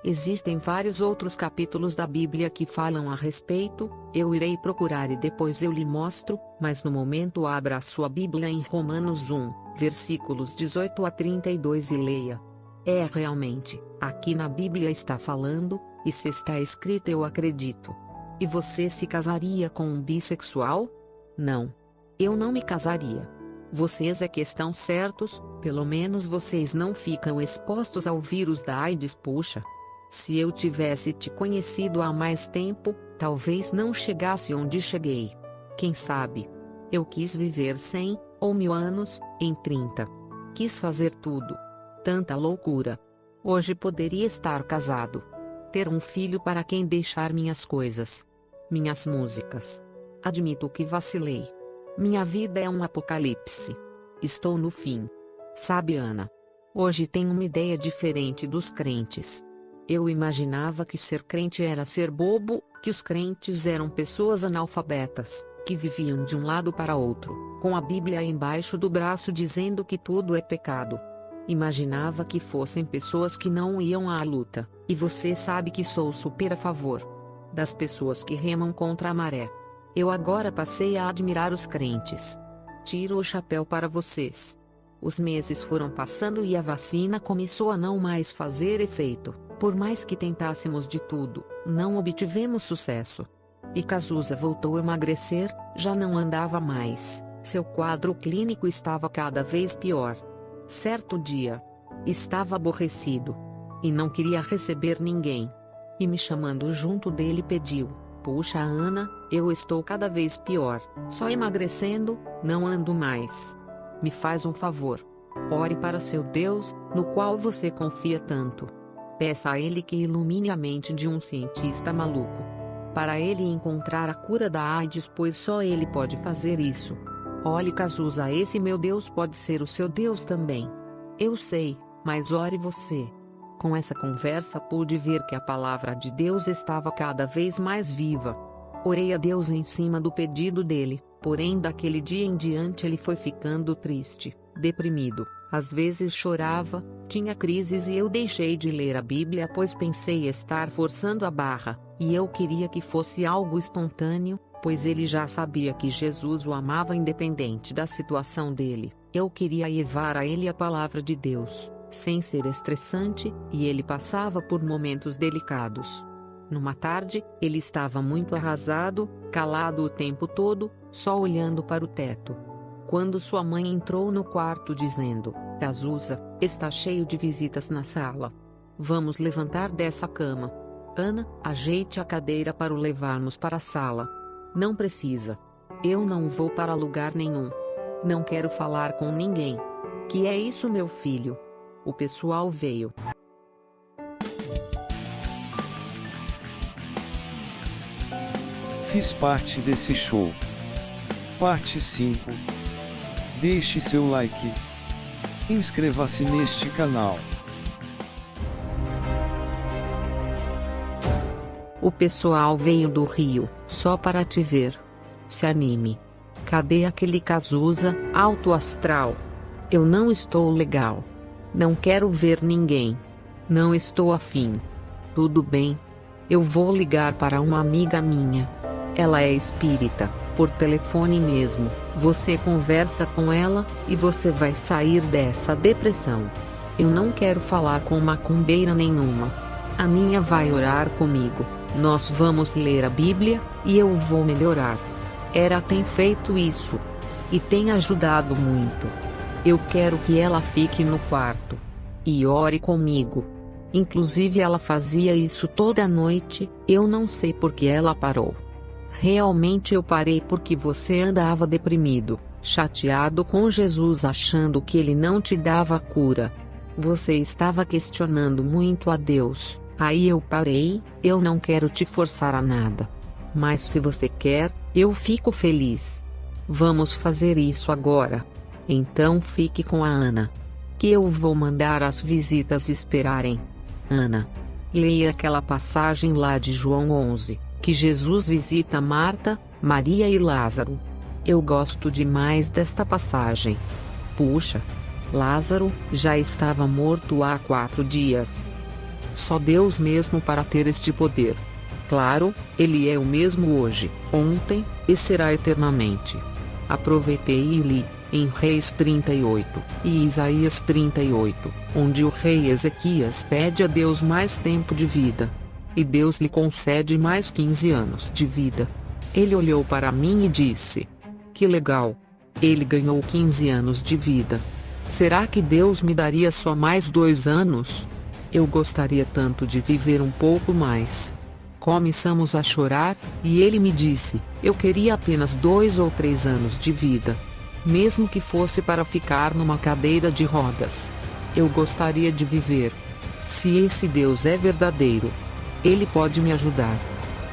Existem vários outros capítulos da Bíblia que falam a respeito, eu irei procurar e depois eu lhe mostro, mas no momento abra a sua Bíblia em Romanos 1, versículos 18 a 32 e leia. Realmente, aqui na Bíblia está falando, e se está escrito eu acredito. E você se casaria com um bissexual? Não. Eu não me casaria. Vocês é que estão certos, pelo menos vocês não ficam expostos ao vírus da AIDS. Puxa. Se eu tivesse te conhecido há mais tempo, talvez não chegasse onde cheguei. Quem sabe? Eu quis viver 100 ou 1000 anos, em 30. Quis fazer tudo. Tanta loucura. Hoje poderia estar casado. Ter um filho para quem deixar minhas coisas. Minhas músicas. Admito que vacilei. Minha vida é um apocalipse. Estou no fim. Sabe, Ana? Hoje tenho uma ideia diferente dos crentes. Eu imaginava que ser crente era ser bobo, que os crentes eram pessoas analfabetas, que viviam de um lado para outro, com a Bíblia embaixo do braço dizendo que tudo é pecado. Imaginava que fossem pessoas que não iam à luta, e você sabe que sou super a favor das pessoas que remam contra a maré. Eu agora passei a admirar os crentes. Tiro o chapéu para vocês. Os meses foram passando e a vacina começou a não mais fazer efeito. Por mais que tentássemos de tudo, não obtivemos sucesso. E Cazuza voltou a emagrecer, já não andava mais, seu quadro clínico estava cada vez pior. Certo dia, estava aborrecido. E não queria receber ninguém. E me chamando junto dele pediu, puxa Ana, eu estou cada vez pior, só emagrecendo, não ando mais. Me faz um favor. Ore para seu Deus, no qual você confia tanto. Peça a ele que ilumine a mente de um cientista maluco. Para ele encontrar a cura da AIDS, pois só ele pode fazer isso. Olhe Cazuza, esse meu Deus pode ser o seu Deus também. Eu sei, mas ore você. Com essa conversa pude ver que a palavra de Deus estava cada vez mais viva. Orei a Deus em cima do pedido dele, porém daquele dia em diante ele foi ficando triste, deprimido. Às vezes chorava, tinha crises e eu deixei de ler a Bíblia pois pensei estar forçando a barra, e eu queria que fosse algo espontâneo, pois ele já sabia que Jesus o amava independente da situação dele. Eu queria levar a ele a palavra de Deus, sem ser estressante, e ele passava por momentos delicados. Numa tarde, ele estava muito arrasado, calado o tempo todo, só olhando para o teto. Quando sua mãe entrou no quarto dizendo, Cazuza, está cheio de visitas na sala. Vamos levantar dessa cama. Ana, ajeite a cadeira para o levarmos para a sala. Não precisa. Eu não vou para lugar nenhum. Não quero falar com ninguém. Que é isso, meu filho? O pessoal veio. Fiz parte desse show. Parte 5. Deixe seu like. Inscreva-se neste canal. O pessoal veio do Rio, só para te ver. Se anime. Cadê aquele Cazuza, alto astral? Eu não estou legal. Não quero ver ninguém. Não estou afim. Tudo bem. Eu vou ligar para uma amiga minha. Ela é espírita, por telefone mesmo. Você conversa com ela, e você vai sair dessa depressão. Eu não quero falar com macumbeira nenhuma. A minha vai orar comigo. Nós vamos ler a Bíblia, e eu vou melhorar. Ela tem feito isso. E tem ajudado muito. Eu quero que ela fique no quarto. E ore comigo. Inclusive ela fazia isso toda noite, eu não sei por que ela parou. Realmente eu parei porque você andava deprimido, chateado com Jesus achando que ele não te dava cura. Você estava questionando muito a Deus, aí eu parei, eu não quero te forçar a nada. Mas se você quer, eu fico feliz. Vamos fazer isso agora. Então fique com a Ana. Que eu vou mandar as visitas esperarem. Ana, leia aquela passagem lá de João 11, que Jesus visita Marta, Maria e Lázaro. Eu gosto demais desta passagem. Puxa, Lázaro já estava morto há 4 dias. Só Deus mesmo para ter este poder. Claro, ele é o mesmo hoje, ontem, e será eternamente. Aproveitei e li, em Reis 38, e Isaías 38, onde o rei Ezequias pede a Deus mais tempo de vida. E Deus lhe concede mais 15 anos de vida. Ele olhou para mim e disse: que legal! Ele ganhou 15 anos de vida. Será que Deus me daria só mais 2 anos? Eu gostaria tanto de viver um pouco mais. Começamos a chorar, e ele me disse: eu queria apenas 2 ou 3 anos de vida. Mesmo que fosse para ficar numa cadeira de rodas. Eu gostaria de viver. Se esse Deus é verdadeiro, ele pode me ajudar.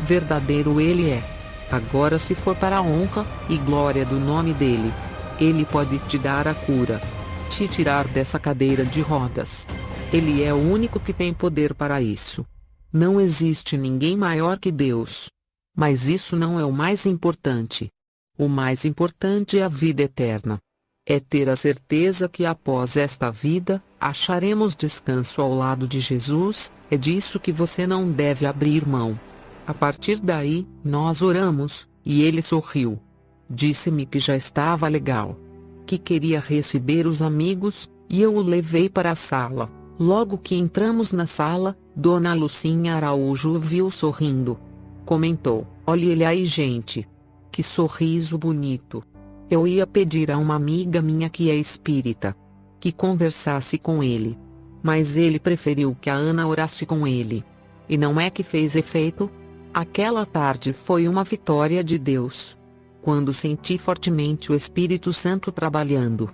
Verdadeiro ele é. Agora, se for para a honra e glória do nome dele, ele pode te dar a cura. Te tirar dessa cadeira de rodas. Ele é o único que tem poder para isso. Não existe ninguém maior que Deus. Mas isso não é o mais importante. O mais importante é a vida eterna. É ter a certeza que após esta vida, acharemos descanso ao lado de Jesus. É disso que você não deve abrir mão. A partir daí, nós oramos, e ele sorriu. Disse-me que já estava legal. Que queria receber os amigos, e eu o levei para a sala. Logo que entramos na sala, Dona Lucinha Araújo o viu sorrindo. Comentou: olha ele aí, gente. Que sorriso bonito. Eu ia pedir a uma amiga minha que é espírita que conversasse com ele. Mas ele preferiu que a Ana orasse com ele. E não é que fez efeito? Aquela tarde foi uma vitória de Deus. Quando senti fortemente o Espírito Santo trabalhando.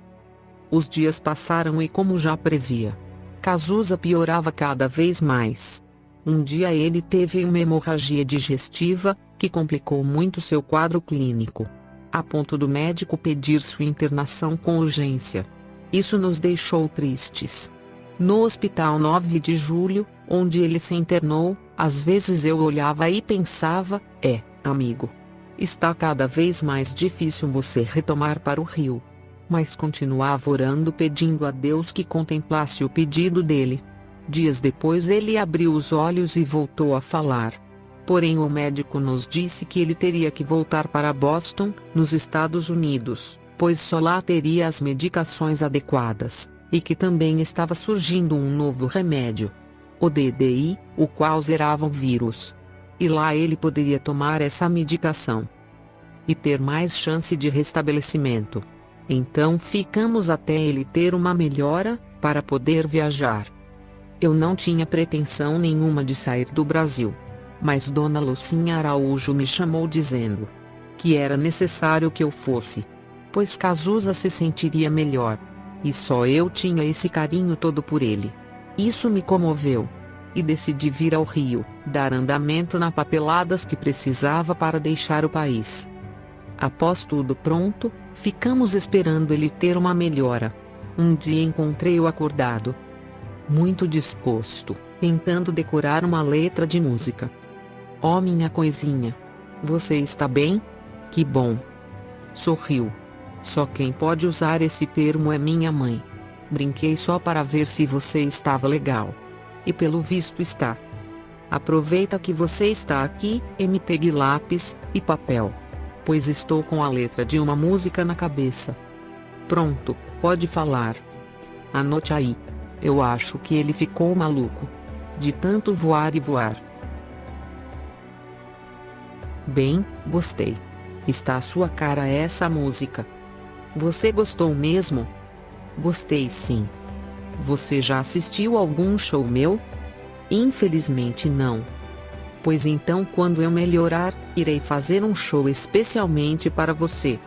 Os dias passaram e, como já previa, Cazuza piorava cada vez mais. Um dia ele teve uma hemorragia digestiva, que complicou muito seu quadro clínico, a ponto do médico pedir sua internação com urgência. Isso nos deixou tristes. No hospital 9 de julho, onde ele se internou, às vezes eu olhava e pensava: amigo, está cada vez mais difícil você retomar para o Rio. Mas continuava orando, pedindo a Deus que contemplasse o pedido dele. Dias depois ele abriu os olhos e voltou a falar. Porém o médico nos disse que ele teria que voltar para Boston, nos Estados Unidos, pois só lá teria as medicações adequadas, e que também estava surgindo um novo remédio, o DDI, o qual zerava o vírus. E lá ele poderia tomar essa medicação e ter mais chance de restabelecimento. Então ficamos até ele ter uma melhora, para poder viajar. Eu não tinha pretensão nenhuma de sair do Brasil. Mas Dona Lucinha Araújo me chamou dizendo que era necessário que eu fosse, pois Cazuza se sentiria melhor. E só eu tinha esse carinho todo por ele. Isso me comoveu. E decidi vir ao Rio, dar andamento na papeladas que precisava para deixar o país. Após tudo pronto, ficamos esperando ele ter uma melhora. Um dia encontrei-o acordado, muito disposto, tentando decorar uma letra de música. Oh, minha coisinha! Você está bem? Que bom! Sorriu. Só quem pode usar esse termo é minha mãe. Brinquei só para ver se você estava legal. E pelo visto está. Aproveita que você está aqui, e me pegue lápis e papel. Pois estou com a letra de uma música na cabeça. Pronto, pode falar. Anote aí. Eu acho que ele ficou maluco. De tanto voar e voar. Bem, gostei. Está à sua cara essa música. Você gostou mesmo? Gostei sim. Você já assistiu algum show meu? Infelizmente não. Pois então, quando eu melhorar, irei fazer um show especialmente para você.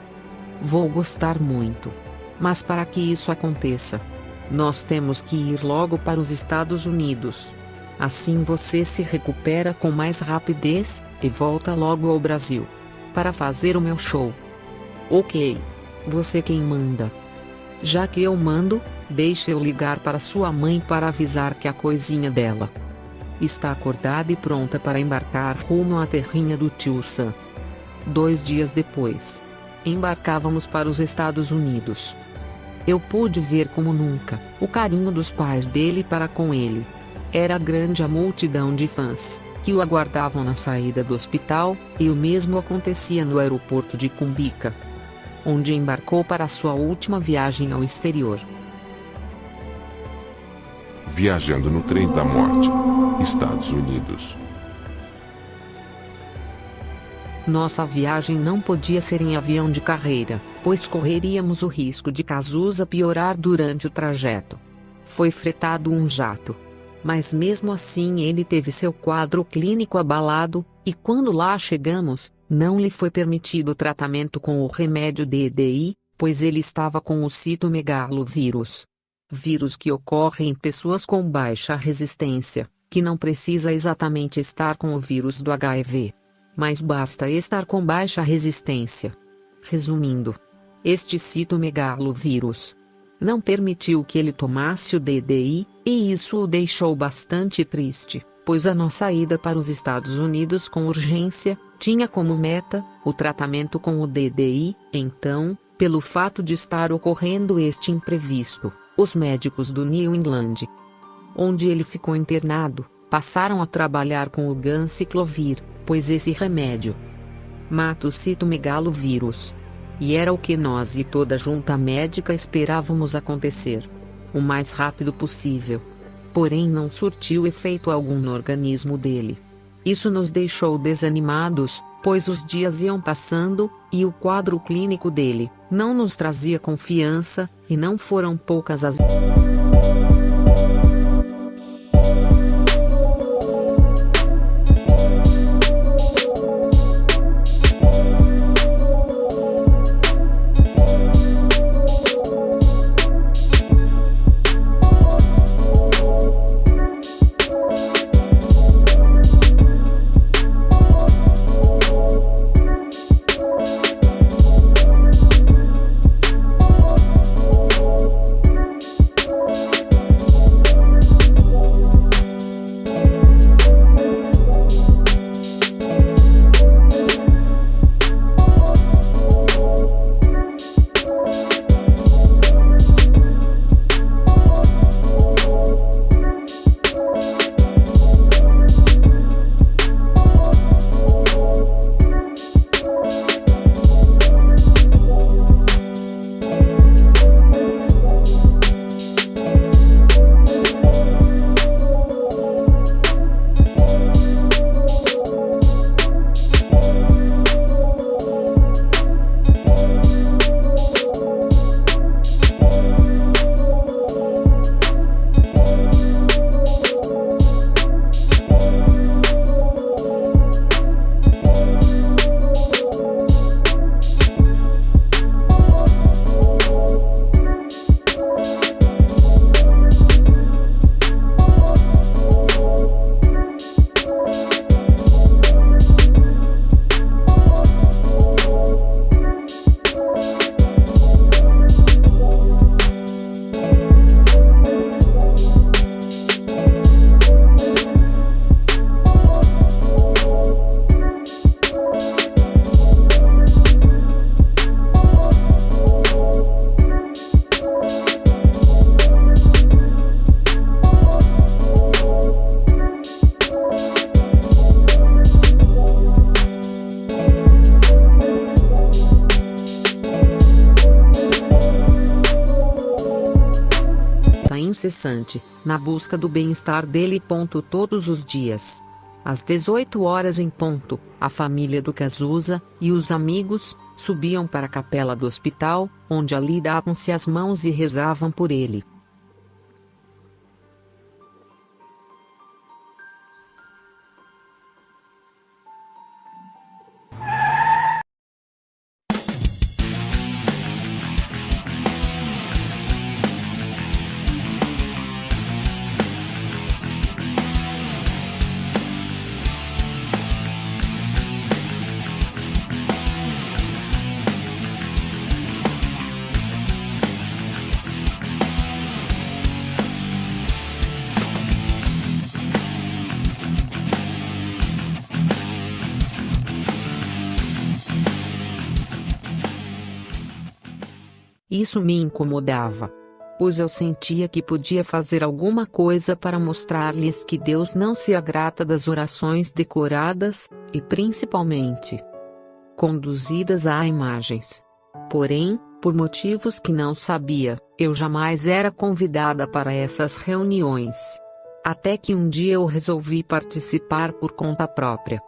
Vou gostar muito. Mas para que isso aconteça, nós temos que ir logo para os Estados Unidos. Assim você se recupera com mais rapidez, e volta logo ao Brasil. Para fazer o meu show. Ok. Você quem manda. Já que eu mando, deixe eu ligar para sua mãe para avisar que a coisinha dela está acordada e pronta para embarcar rumo à terrinha do tio Sam. 2 dias depois, embarcávamos para os Estados Unidos. Eu pude ver como nunca o carinho dos pais dele para com ele. Era grande a multidão de fãs que o aguardavam na saída do hospital, e o mesmo acontecia no aeroporto de Cumbica, onde embarcou para sua última viagem ao exterior. Viajando no trem da morte. Estados Unidos. Nossa viagem não podia ser em avião de carreira, pois correríamos o risco de Cazuza piorar durante o trajeto. Foi fretado um jato. Mas mesmo assim ele teve seu quadro clínico abalado, e quando lá chegamos, não lhe foi permitido o tratamento com o remédio DDI, pois ele estava com o citomegalovírus. Vírus que ocorre em pessoas com baixa resistência, que não precisa exatamente estar com o vírus do HIV. Mas basta estar com baixa resistência. Resumindo, este citomegalovírus não permitiu que ele tomasse o DDI, e isso o deixou bastante triste, pois a nossa ida para os Estados Unidos com urgência tinha como meta o tratamento com o DDI. Então, pelo fato de estar ocorrendo este imprevisto, os médicos do New England, onde ele ficou internado, passaram a trabalhar com o ganciclovir, pois esse remédio mata o citomegalovírus. E era o que nós e toda a junta médica esperávamos acontecer o mais rápido possível. Porém não surtiu efeito algum no organismo dele. Isso nos deixou desanimados, pois os dias iam passando, e o quadro clínico dele não nos trazia confiança, e não foram poucas as incessante, na busca do bem-estar dele. Todos os dias, às 18 horas em ponto, a família do Cazuza e os amigos subiam para a capela do hospital, onde ali davam-se as mãos e rezavam por ele. Isso me incomodava, pois eu sentia que podia fazer alguma coisa para mostrar-lhes que Deus não se agrada das orações decoradas, e principalmente conduzidas a imagens. Porém, por motivos que não sabia, eu jamais era convidada para essas reuniões. Até que um dia eu resolvi participar por conta própria.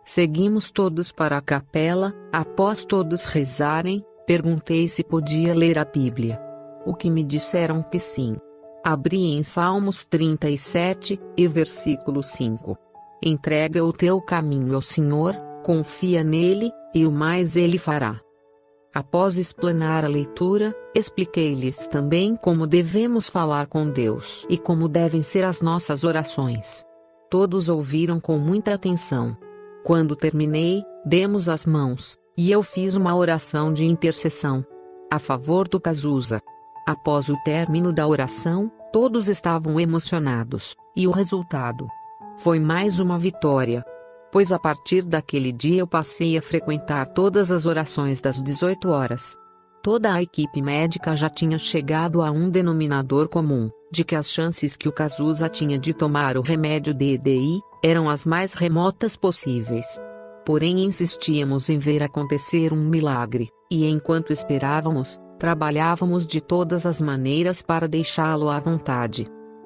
Seguimos todos para a capela. Após todos rezarem, perguntei se podia ler a Bíblia. O que me disseram que sim. Abri em Salmos 37, e versículo 5. Entrega o teu caminho ao Senhor, confia nele, e o mais ele fará. Após explanar a leitura, expliquei-lhes também como devemos falar com Deus e como devem ser as nossas orações. Todos ouviram com muita atenção. Quando terminei, demos as mãos, e eu fiz uma oração de intercessão a favor do Cazuza. Após o término da oração, todos estavam emocionados, e o resultado foi mais uma vitória. Pois a partir daquele dia eu passei a frequentar todas as orações das 18 horas. Toda a equipe médica já tinha chegado a um denominador comum, de que as chances que o Cazuza tinha de tomar o remédio DDI eram as mais remotas possíveis. Porém insistíamos em ver acontecer um milagre, e enquanto esperávamos, trabalhávamos de todas as maneiras para deixá-lo à vontade.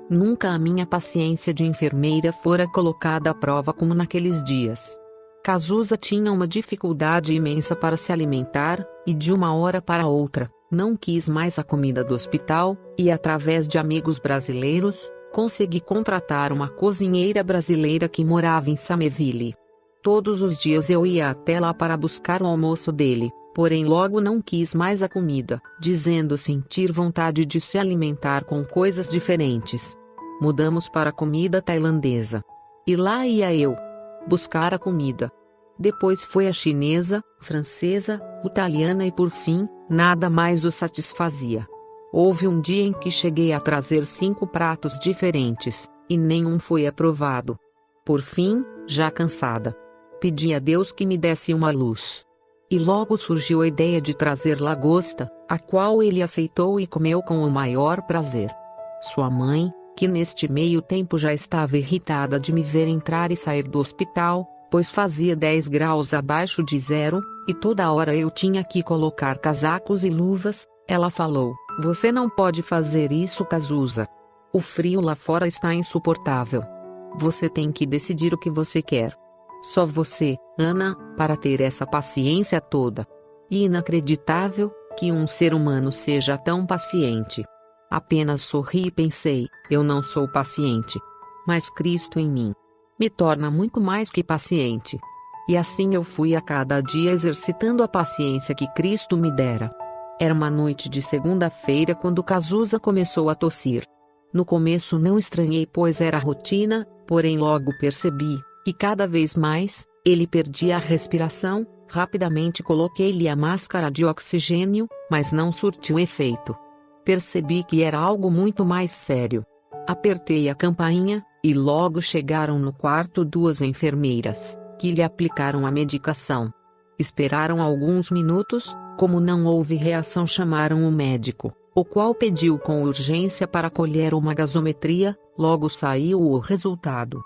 Nunca a minha paciência de enfermeira fora colocada à prova como naqueles dias. Cazuza tinha uma dificuldade imensa para se alimentar, e de uma hora para outra, não quis mais a comida do hospital, e através de amigos brasileiros, consegui contratar uma cozinheira brasileira que morava em Sameville. Todos os dias eu ia até lá para buscar o almoço dele, porém logo não quis mais a comida, dizendo sentir vontade de se alimentar com coisas diferentes. Mudamos para a comida tailandesa. E lá ia eu buscar a comida. Depois foi a chinesa, francesa, italiana e por fim, nada mais o satisfazia. Houve um dia em que cheguei a trazer 5 pratos diferentes, e nenhum foi aprovado. Por fim, já cansada, pedi a Deus que me desse uma luz. E logo surgiu a ideia de trazer lagosta, a qual ele aceitou e comeu com o maior prazer. Sua mãe, que neste meio tempo já estava irritada de me ver entrar e sair do hospital, pois fazia 10 graus abaixo de zero, e toda hora eu tinha que colocar casacos e luvas, ela falou: "Você não pode fazer isso, Cazuza. O frio lá fora está insuportável. Você tem que decidir o que você quer. Só você, Ana, para ter essa paciência toda. E inacreditável, que um ser humano seja tão paciente." Apenas sorri e pensei, eu não sou paciente. Mas Cristo em mim me torna muito mais que paciente. E assim eu fui a cada dia exercitando a paciência que Cristo me dera. Era uma noite de segunda-feira quando Cazuza começou a tossir. No começo não estranhei, pois era rotina, porém logo percebi que cada vez mais ele perdia a respiração. Rapidamente coloquei-lhe a máscara de oxigênio, mas não surtiu efeito. Percebi que era algo muito mais sério. Apertei a campainha, e logo chegaram no quarto 2 enfermeiras, que lhe aplicaram a medicação. Esperaram alguns minutos, como não houve reação chamaram o médico, o qual pediu com urgência para colher uma gasometria. Logo saiu o resultado,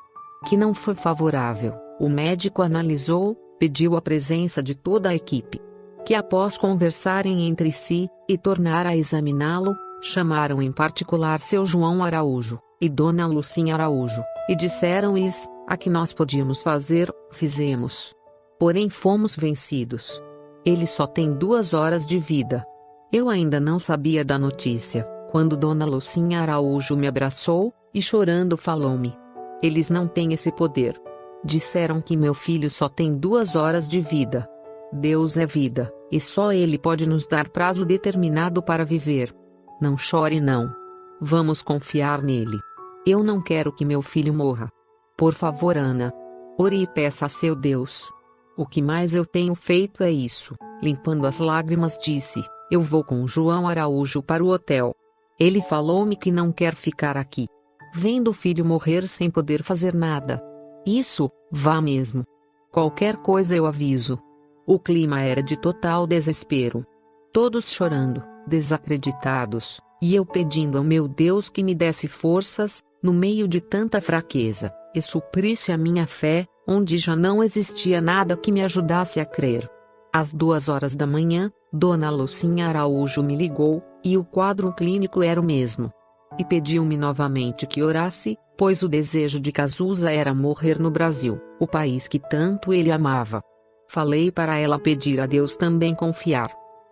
que não foi favorável. O médico analisou, pediu a presença de toda a equipe, que após conversarem entre si, e tornar a examiná-lo, chamaram em particular seu João Araújo, e Dona Lucinha Araújo, e disseram-lhes, a que nós podíamos fazer, fizemos. Porém fomos vencidos. Ele só tem 2 horas de vida. Eu ainda não sabia da notícia, quando Dona Lucinha Araújo me abraçou, e chorando falou-me: "Eles não têm esse poder. Disseram que meu filho só tem 2 horas de vida. Deus é vida, e só Ele pode nos dar prazo determinado para viver. Não chore não. Vamos confiar nele. Eu não quero que meu filho morra. Por favor, Ana. Ore e peça a seu Deus." O que mais eu tenho feito é isso. Limpando as lágrimas disse, eu vou com João Araújo para o hotel. Ele falou-me que não quer ficar aqui, vendo o filho morrer sem poder fazer nada. Isso, vá mesmo. Qualquer coisa eu aviso. O clima era de total desespero. Todos chorando, desacreditados, e eu pedindo ao meu Deus que me desse forças, no meio de tanta fraqueza, e suprisse a minha fé, onde já não existia nada que me ajudasse a crer. Às 2 horas da manhã, Dona Lucinha Araújo me ligou, e o quadro clínico era o mesmo. E pediu-me novamente que orasse, pois o desejo de Cazuza era morrer no Brasil, o país que tanto ele amava. Falei para ela pedir a Deus também confiar.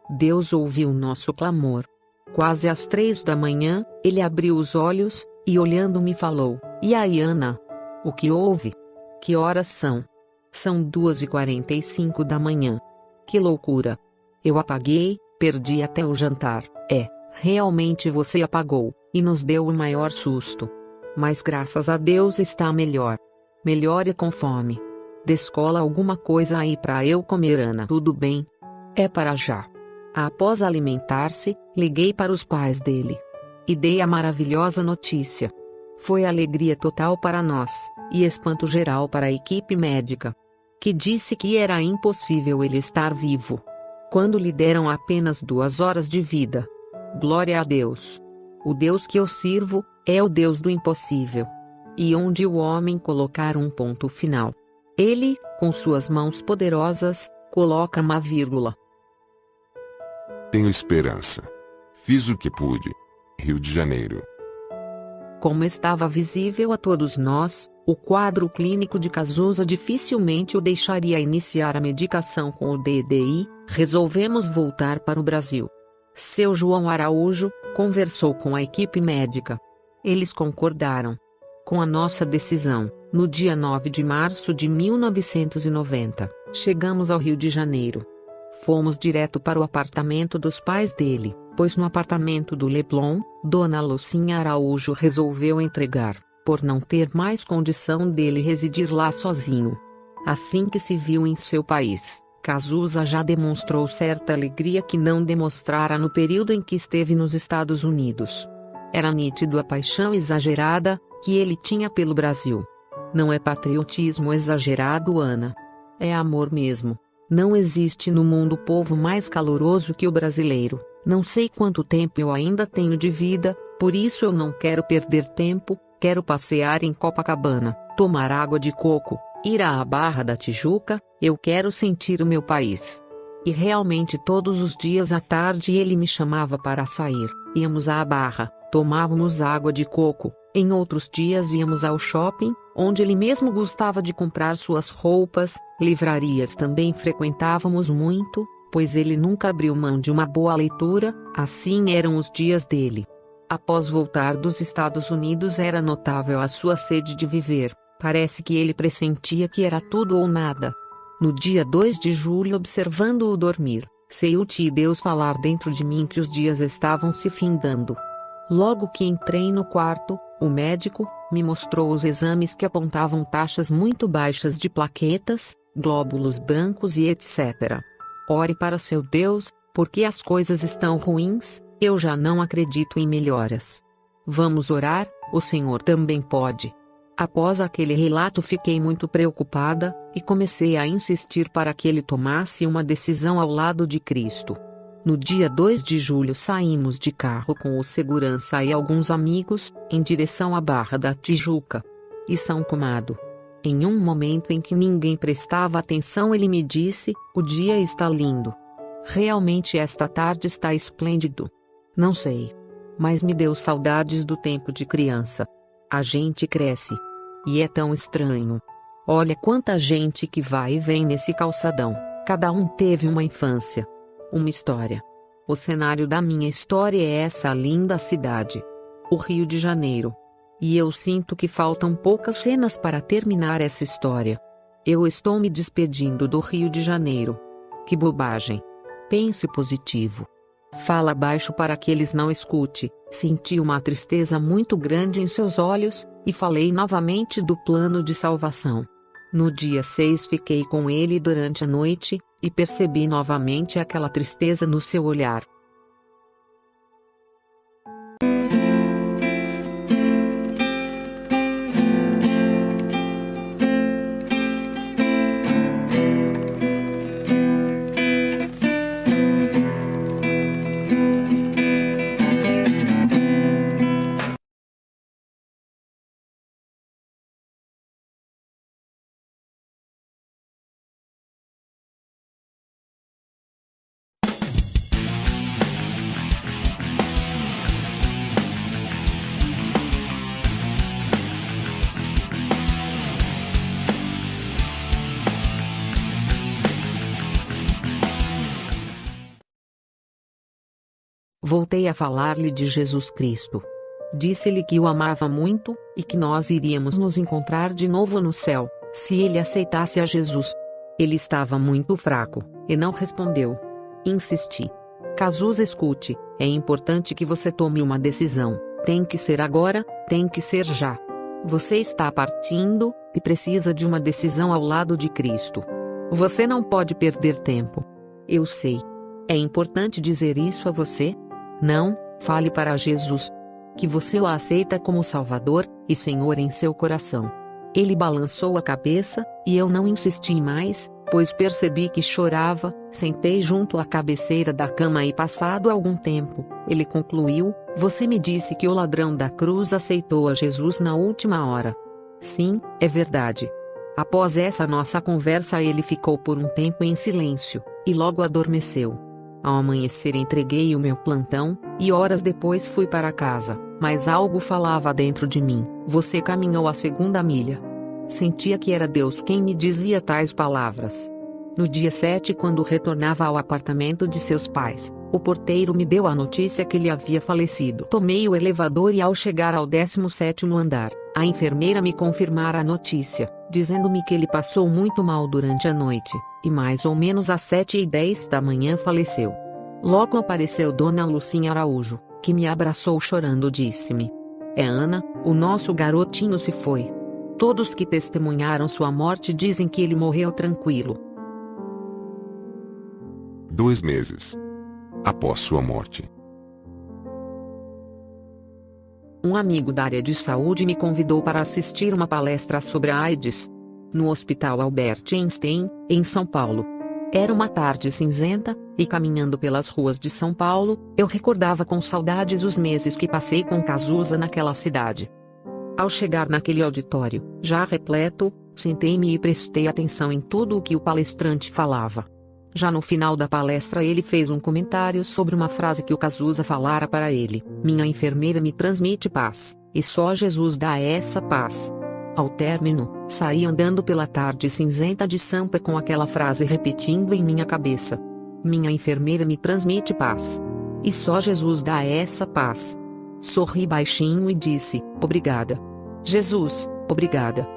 Deus ouviu nosso clamor. Quase às 3 da manhã, ele abriu os olhos, e olhando-me falou: "E aí, Ana? O que houve? Que horas são?" "São 2h45 da manhã." "Que loucura!" Eu apaguei, perdi até o jantar. Realmente você apagou, e nos deu o maior susto. Mas graças a Deus está melhor. Melhor e com fome. Descola alguma coisa aí pra eu comer, Ana. Tudo bem? É para já. Após alimentar-se, liguei para os pais dele. E dei a maravilhosa notícia. Foi alegria total para nós, e espanto geral para a equipe médica, que disse que era impossível ele estar vivo, quando lhe deram apenas 2 horas de vida. Glória a Deus! O Deus que eu sirvo, é o Deus do impossível. E onde o homem colocar um ponto final, ele, com suas mãos poderosas, coloca uma vírgula. Tenho esperança. Fiz o que pude. Rio de Janeiro. Como estava visível a todos nós, o quadro clínico de Cazuza dificilmente o deixaria iniciar a medicação com o DDI, resolvemos voltar para o Brasil. Seu João Araújo conversou com a equipe médica. Eles concordaram com a nossa decisão. No dia 9 de março de 1990, chegamos ao Rio de Janeiro. Fomos direto para o apartamento dos pais dele, pois no apartamento do Leblon, Dona Lucinha Araújo resolveu entregar, por não ter mais condição dele residir lá sozinho. Assim que se viu em seu país, Cazuza já demonstrou certa alegria que não demonstrara no período em que esteve nos Estados Unidos. Era nítido a paixão exagerada que ele tinha pelo Brasil. Não é patriotismo exagerado, Ana. É amor mesmo. Não existe no mundo povo mais caloroso que o brasileiro. Não sei quanto tempo eu ainda tenho de vida, por isso eu não quero perder tempo, quero passear em Copacabana, tomar água de coco, ir à Barra da Tijuca, eu quero sentir o meu país. E realmente todos os dias à tarde ele me chamava para sair, íamos à Barra, tomávamos água de coco, em outros dias íamos ao shopping, onde ele mesmo gostava de comprar suas roupas, livrarias também frequentávamos muito, pois ele nunca abriu mão de uma boa leitura, assim eram os dias dele. Após voltar dos Estados Unidos era notável a sua sede de viver, parece que ele pressentia que era tudo ou nada. No dia 2 de julho, observando-o dormir, senti Deus falar dentro de mim que os dias estavam se findando. Logo que entrei no quarto, o médico me mostrou os exames que apontavam taxas muito baixas de plaquetas, glóbulos brancos e etc. Ore para seu Deus, porque as coisas estão ruins, eu já não acredito em melhoras. Vamos orar, o Senhor também pode. Após aquele relato fiquei muito preocupada, e comecei a insistir para que ele tomasse uma decisão ao lado de Cristo. No dia 2 de julho saímos de carro com o segurança e alguns amigos, em direção à Barra da Tijuca e São Conrado. Em um momento em que ninguém prestava atenção ele me disse, o dia está lindo. Realmente esta tarde está esplêndido. Não sei. Mas me deu saudades do tempo de criança. A gente cresce. E é tão estranho. Olha quanta gente que vai e vem nesse calçadão. Cada um teve uma infância. Uma história. O cenário da minha história é essa linda cidade. O Rio de Janeiro. E eu sinto que faltam poucas cenas para terminar essa história. Eu estou me despedindo do Rio de Janeiro. Que bobagem. Pense positivo. Fala baixo para que eles não escute. Senti uma tristeza muito grande em seus olhos, e falei novamente do plano de salvação. No dia 6 fiquei com ele durante a noite, e percebi novamente aquela tristeza no seu olhar. Voltei a falar-lhe de Jesus Cristo. Disse-lhe que o amava muito, e que nós iríamos nos encontrar de novo no céu, se ele aceitasse a Jesus. Ele estava muito fraco, e não respondeu. Insisti. Cazuza, escute, é importante que você tome uma decisão. Tem que ser agora, tem que ser já. Você está partindo, e precisa de uma decisão ao lado de Cristo. Você não pode perder tempo. Eu sei. É importante dizer isso a você? Não, fale para Jesus. Que você o aceita como Salvador e Senhor em seu coração. Ele balançou a cabeça, e eu não insisti mais, pois percebi que chorava. Sentei junto à cabeceira da cama e, passado algum tempo, ele concluiu: você me disse que o ladrão da cruz aceitou a Jesus na última hora. Sim, é verdade. Após essa nossa conversa, ele ficou por um tempo em silêncio, e logo adormeceu. Ao amanhecer entreguei o meu plantão, e horas depois fui para casa, mas algo falava dentro de mim: você caminhou a segunda milha. Sentia que era Deus quem me dizia tais palavras. No dia 7, quando retornava ao apartamento de seus pais, o porteiro me deu a notícia que ele havia falecido. Tomei o elevador e, ao chegar ao 17º andar, a enfermeira me confirmara a notícia, dizendo-me que ele passou muito mal durante a noite, e mais ou menos às 7h10 da manhã faleceu. Logo apareceu Dona Lucinha Araújo, que me abraçou chorando. Disse-me: é Ana, o nosso garotinho se foi. Todos que testemunharam sua morte dizem que ele morreu tranquilo. 2 meses após sua morte. Um amigo da área de saúde me convidou para assistir uma palestra sobre a AIDS, no Hospital Albert Einstein, em São Paulo. Era uma tarde cinzenta, e caminhando pelas ruas de São Paulo, eu recordava com saudades os meses que passei com Cazuza naquela cidade. Ao chegar naquele auditório, já repleto, sentei-me e prestei atenção em tudo o que o palestrante falava. Já no final da palestra, ele fez um comentário sobre uma frase que o Cazuza falara para ele: minha enfermeira me transmite paz, e só Jesus dá essa paz. Ao término, saí andando pela tarde cinzenta de Sampa com aquela frase repetindo em minha cabeça: minha enfermeira me transmite paz, e só Jesus dá essa paz. Sorri baixinho e disse: obrigada. Jesus, obrigada.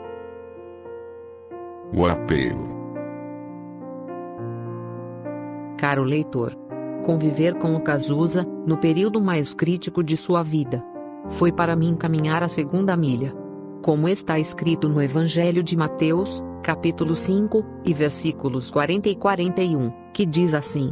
O apelo. Caro leitor, conviver com o Cazuza, no período mais crítico de sua vida, foi para mim caminhar a segunda milha. Como está escrito no Evangelho de Mateus, capítulo 5, e versículos 40 e 41, que diz assim: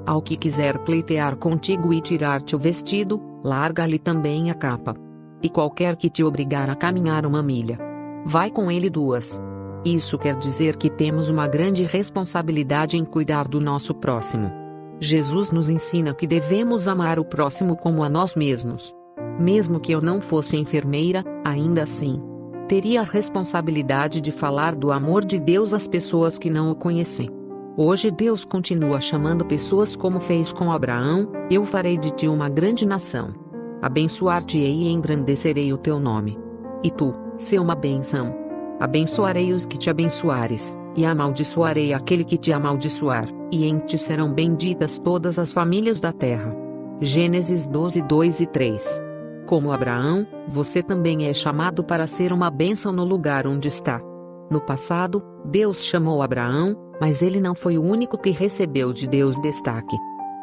ao que quiser pleitear contigo e tirar-te o vestido, larga-lhe também a capa. E qualquer que te obrigar a caminhar 1 milha, vai com ele 2. Isso quer dizer que temos uma grande responsabilidade em cuidar do nosso próximo. Jesus nos ensina que devemos amar o próximo como a nós mesmos. Mesmo que eu não fosse enfermeira, ainda assim, teria a responsabilidade de falar do amor de Deus às pessoas que não o conhecem. Hoje Deus continua chamando pessoas como fez com Abraão: eu farei de ti uma grande nação. Abençoar-te-ei e engrandecerei o teu nome. E tu, sê uma bênção. Abençoarei os que te abençoares, e amaldiçoarei aquele que te amaldiçoar, e em ti serão benditas todas as famílias da terra. Gênesis 12, 2 e 3. Como Abraão, você também é chamado para ser uma bênção no lugar onde está. No passado, Deus chamou Abraão, mas ele não foi o único que recebeu de Deus destaque.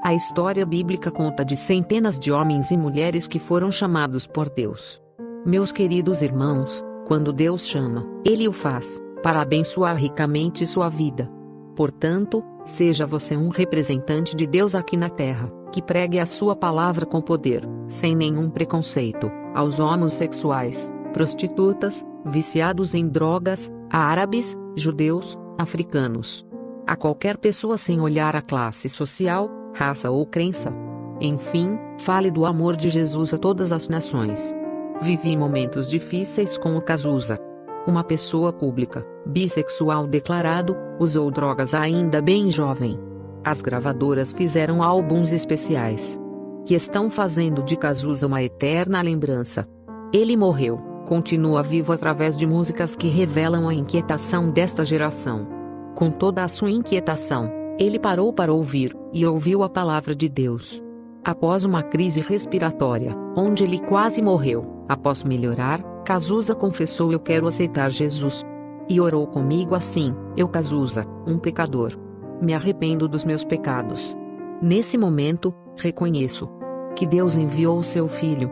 A história bíblica conta de centenas de homens e mulheres que foram chamados por Deus. Meus queridos irmãos, quando Deus chama, Ele o faz, para abençoar ricamente sua vida. Portanto, seja você um representante de Deus aqui na terra, que pregue a sua palavra com poder, sem nenhum preconceito, aos homossexuais, prostitutas, viciados em drogas, árabes, judeus, africanos. A qualquer pessoa sem olhar a classe social, raça ou crença. Enfim, fale do amor de Jesus a todas as nações. Vivi momentos difíceis com o Cazuza. Uma pessoa pública, bissexual declarado, usou drogas ainda bem jovem. As gravadoras fizeram álbuns especiais, que estão fazendo de Cazuza uma eterna lembrança. Ele morreu, continua vivo através de músicas que revelam a inquietação desta geração. Com toda a sua inquietação, ele parou para ouvir, e ouviu a palavra de Deus. Após uma crise respiratória, onde ele quase morreu, após melhorar, Cazuza confessou: eu quero aceitar Jesus. E orou comigo assim: eu, Cazuza, um pecador. Me arrependo dos meus pecados. Nesse momento, reconheço que Deus enviou o seu Filho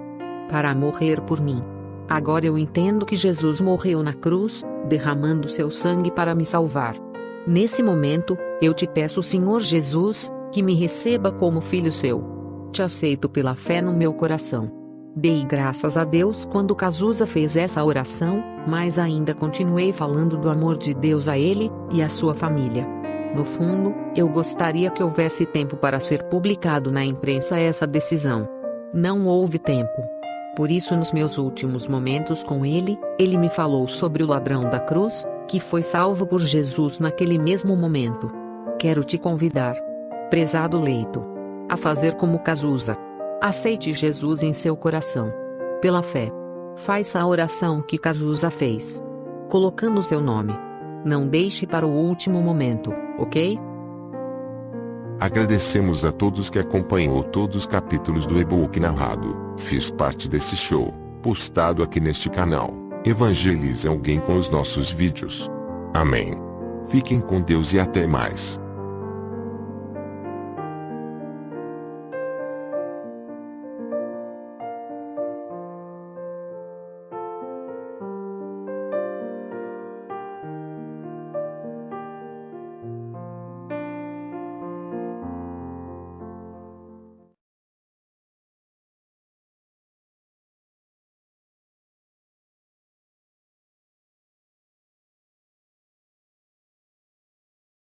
para morrer por mim. Agora eu entendo que Jesus morreu na cruz, derramando seu sangue para me salvar. Nesse momento, eu te peço, Senhor Jesus, que me receba como filho seu. Te aceito pela fé no meu coração. Dei graças a Deus quando Cazuza fez essa oração, mas ainda continuei falando do amor de Deus a ele e à sua família. No fundo, eu gostaria que houvesse tempo para ser publicado na imprensa essa decisão. Não houve tempo. Por isso, nos meus últimos momentos com ele, ele me falou sobre o ladrão da cruz, que foi salvo por Jesus naquele mesmo momento. Quero te convidar, prezado leito, a fazer como Cazuza. Aceite Jesus em seu coração. Pela fé. Faça a oração que Cazuza fez, colocando seu nome. Não deixe para o último momento, ok? Agradecemos a todos que acompanhou todos os capítulos do e-book narrado. Fiz parte desse show, postado aqui neste canal. Evangelize alguém com os nossos vídeos. Amém. Fiquem com Deus e até mais.